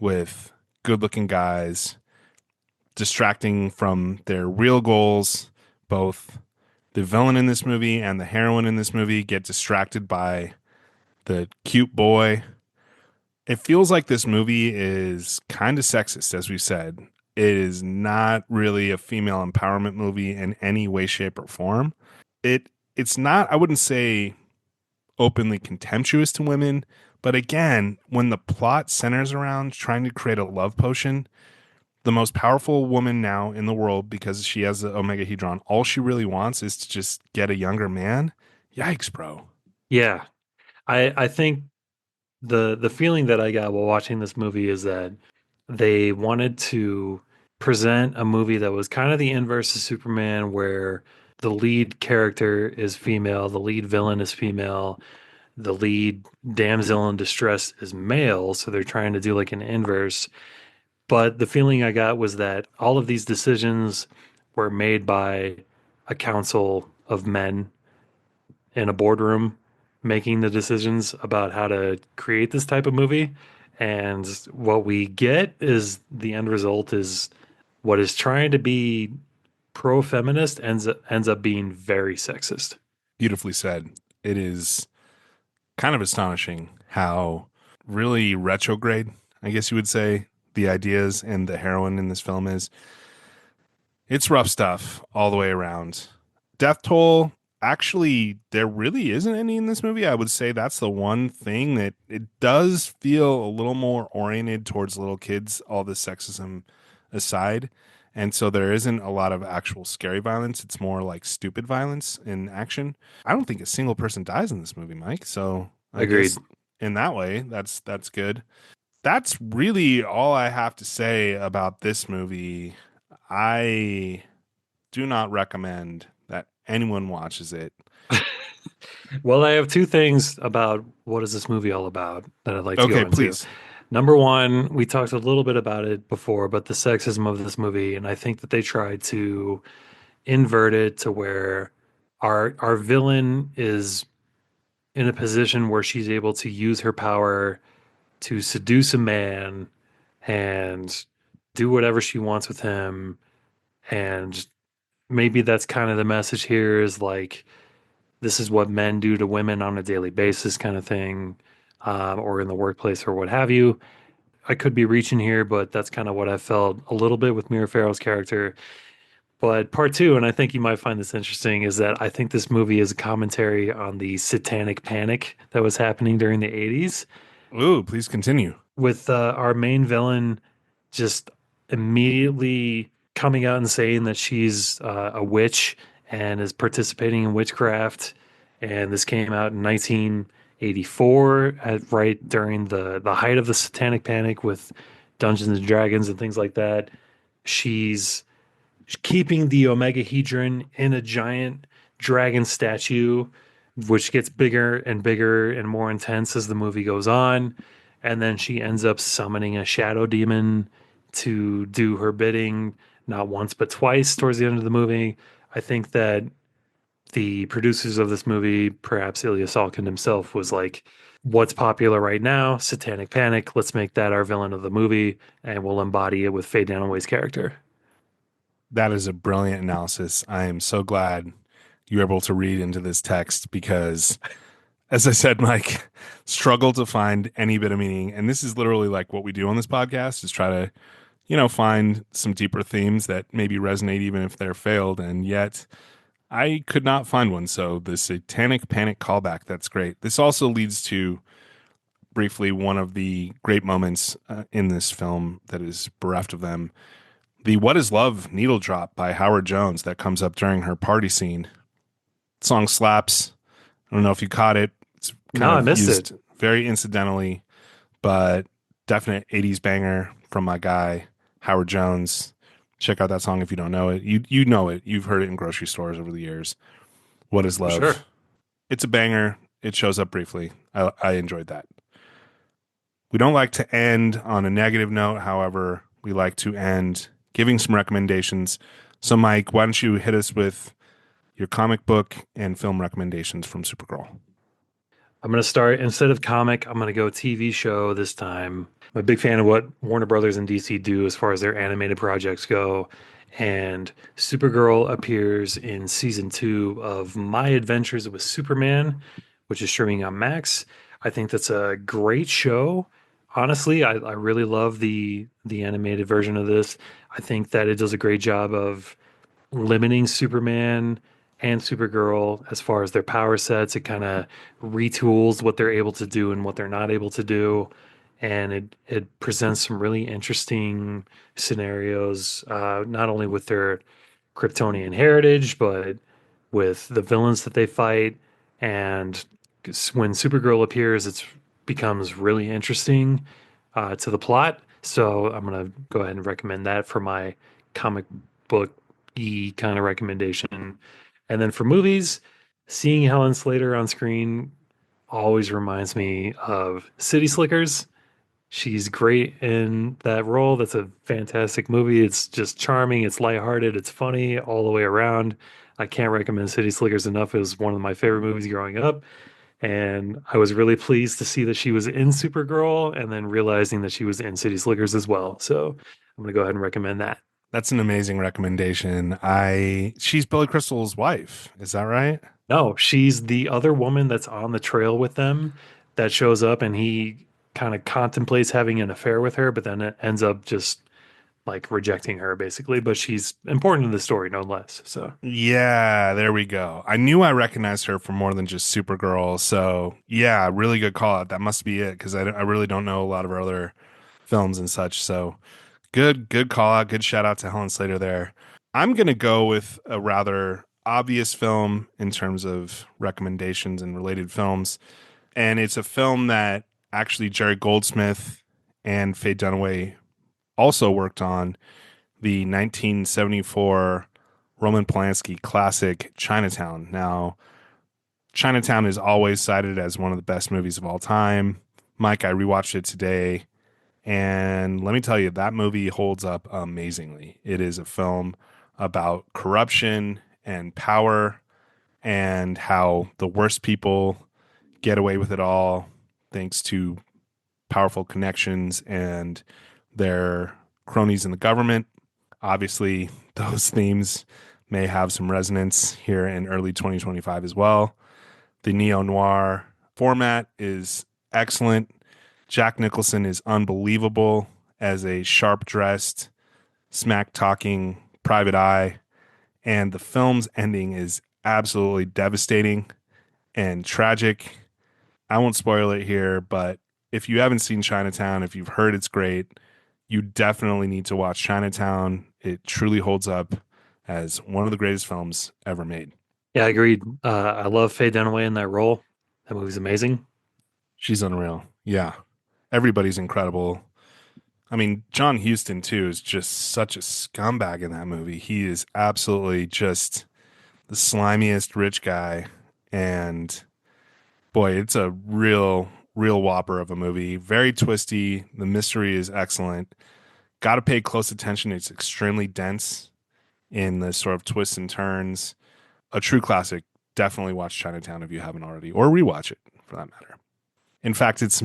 with good-looking guys, distracting from their real goals. Both the villain in this movie and the heroine in this movie get distracted by the cute boy. It feels like this movie is kind of sexist, as we said. It is not really a female empowerment movie in any way, shape, or form. It's not, I wouldn't say openly contemptuous to women, but again, when the plot centers around trying to create a love potion, the most powerful woman now in the world, because she has the Omega Hedron, all she really wants is to just get a younger man. Yikes, bro. Yeah. I think the feeling that I got while watching this movie is that they wanted to present a movie that was kind of the inverse of Superman, where the lead character is female, the lead villain is female, the lead damsel in distress is male. So they're trying to do like an inverse. But the feeling I got was that all of these decisions were made by a council of men in a boardroom making the decisions about how to create this type of movie. And what we get is the end result is what is trying to be pro-feminist ends up being very sexist. Beautifully said. It is kind of astonishing how really retrograde, I guess you would say, the ideas and the heroine in this film is. It's rough stuff all the way around. Death toll, actually, there really isn't any in this movie. I would say that's the one thing that it does feel a little more oriented towards little kids, all the sexism aside. And so there isn't a lot of actual scary violence. It's more like stupid violence in action. I don't think a single person dies in this movie, Mike. So I Agreed. guess in that way, that's good. That's really all I have to say about this movie. I do not recommend that anyone watches it. Well, I have two things about what is this movie all about that I'd like to Okay, go into. please. Number one, we talked a little bit about it before, but the sexism of this movie, and I think that they tried to invert it to where our villain is in a position where she's able to use her power to seduce a man and do whatever she wants with him. And maybe that's kind of the message here is like, this is what men do to women on a daily basis, kind of thing, or in the workplace or what have you. I could be reaching here, but that's kind of what I felt a little bit with Mira Farrow's character. But part two, and I think you might find this interesting, is that I think this movie is a commentary on the satanic panic that was happening during the 80s Ooh, please continue. with our main villain just immediately coming out and saying that she's a witch and is participating in witchcraft. And this came out in 1984, right during the height of the Satanic Panic with Dungeons and Dragons and things like that. She's keeping the Omega Hedron in a giant dragon statue, which gets bigger and bigger and more intense as the movie goes on. And then she ends up summoning a shadow demon to do her bidding, not once, but twice towards the end of the movie. I think that the producers of this movie, perhaps Ilya Salkind himself, was like, what's popular right now? Satanic Panic. Let's make that our villain of the movie, and we'll embody it with Faye Dunaway's character. That is a brilliant analysis. I am so glad you were able to read into this text because, as I said, Mike, struggle to find any bit of meaning. And this is literally like what we do on this podcast is try to, find some deeper themes that maybe resonate even if they're failed. And yet I could not find one. So the satanic panic callback, that's great. This also leads to briefly one of the great moments in this film that is bereft of them. The What Is Love needle drop by Howard Jones that comes up during her party scene. Song slaps. I don't know if you caught it. It's No, kind I of missed used it. very incidentally, but definite 80s banger from my guy, Howard Jones. Check out that song if you don't know it. You know it. You've heard it in grocery stores over the years. What Is For sure. Love? It's a banger. It shows up briefly. I enjoyed that. We don't like to end on a negative note. However, we like to end giving some recommendations. So, Mike, why don't you hit us with your comic book and film recommendations from Supergirl? I'm going to start, instead of comic, I'm going to go TV show this time. I'm a big fan of what Warner Brothers and DC do as far as their animated projects go. And Supergirl appears in season 2 of My Adventures with Superman, which is streaming on Max. I think that's a great show. Honestly, I really love the animated version of this. I think that it does a great job of limiting Superman and Supergirl as far as their power sets. It kind of retools what they're able to do and what they're not able to do. And it presents some really interesting scenarios, not only with their Kryptonian heritage, but with the villains that they fight. And when Supergirl appears, it becomes really interesting to the plot. So I'm going to go ahead and recommend that for my comic book kind of recommendation. And then for movies, seeing Helen Slater on screen always reminds me of City Slickers. She's great in that role. That's a fantastic movie. It's just charming, it's lighthearted, it's funny all the way around. I can't recommend City Slickers enough. It was one of my favorite movies growing up. And I was really pleased to see that she was in Supergirl and then realizing that she was in City Slickers as well. So I'm going to go ahead and recommend that. That's an amazing recommendation. She's Billy Crystal's wife. Is that right? No, she's the other woman that's on the trail with them that shows up, and he kind of contemplates having an affair with her, but then it ends up just like rejecting her basically. But she's important to the story, no less. So Yeah, there we go. I knew I recognized her for more than just Supergirl. So yeah, really good call out. That must be it, because I really don't know a lot of her other films and such. So good call out. Good shout out to Helen Slater there. I'm going to go with a rather obvious film in terms of recommendations and related films. And it's a film that actually Jerry Goldsmith and Faye Dunaway also worked on, the 1974 Roman Polanski classic Chinatown. Now, Chinatown is always cited as one of the best movies of all time. Mike, I rewatched it today, and let me tell you, that movie holds up amazingly. It is a film about corruption and power and how the worst people get away with it all thanks to powerful connections and their cronies in the government. Obviously, those themes may have some resonance here in early 2025 as well. The neo-noir format is excellent. Jack Nicholson is unbelievable as a sharp-dressed, smack-talking private eye. And the film's ending is absolutely devastating and tragic. I won't spoil it here, but if you haven't seen Chinatown, if you've heard it's great, you definitely need to watch Chinatown. It truly holds up as one of the greatest films ever made. yeah, I agreed. I love Faye Dunaway in that role. That movie's amazing. She's unreal. Yeah. Everybody's incredible. I mean, John Huston, too, is just such a scumbag in that movie. He is absolutely just the slimiest rich guy. And boy, it's a real whopper of a movie. Very twisty. The mystery is excellent. Got to pay close attention. It's extremely dense in the sort of twists and turns. A true classic. Definitely watch Chinatown if you haven't already, or rewatch it for that matter. In fact, it's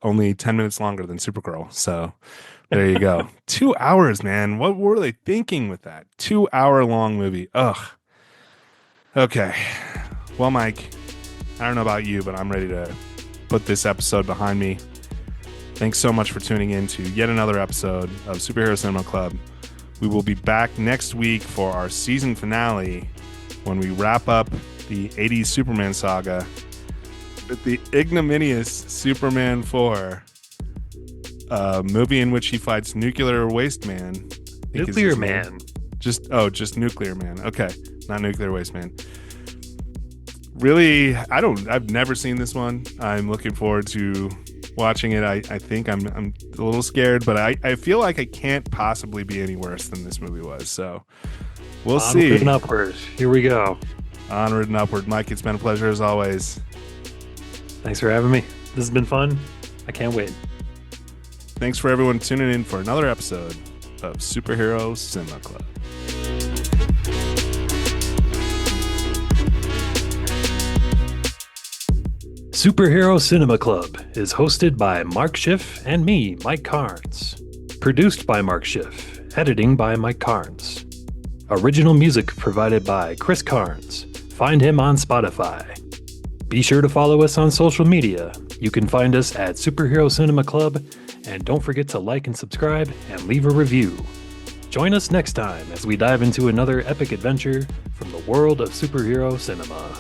only 10 minutes longer than Supergirl. So there you go. 2 hours, man. What were they thinking with that? 2 hour long movie. Ugh. Okay. Well, Mike, I don't know about you, but I'm ready to put this episode behind me. Thanks so much for tuning in to yet another episode of Superhero Cinema Club. We will be back next week for our season finale when we wrap up the 80s Superman saga with the ignominious Superman 4, a movie in which he fights Nuclear Waste Man. Nuclear Man. Just Nuclear Man. Okay, not Nuclear Waste Man. Really, I've never seen this one. I'm looking forward to watching it. I think I'm a little scared, but I feel like it can't possibly be any worse than this movie was. So we'll see. Onward and upward. Here we go. Onward and upward. Mike, it's been a pleasure as always. Thanks for having me. This has been fun. I can't wait. Thanks for everyone tuning in for another episode of Superhero Cinema Club. Superhero Cinema Club is hosted by Mark Schiff and me, Mike Carnes. Produced by Mark Schiff. Editing by Mike Carnes. Original music provided by Chris Carnes. Find him on Spotify. Be sure to follow us on social media. You can find us at Superhero Cinema Club, and don't forget to like and subscribe and leave a review. Join us next time as we dive into another epic adventure from the world of superhero cinema.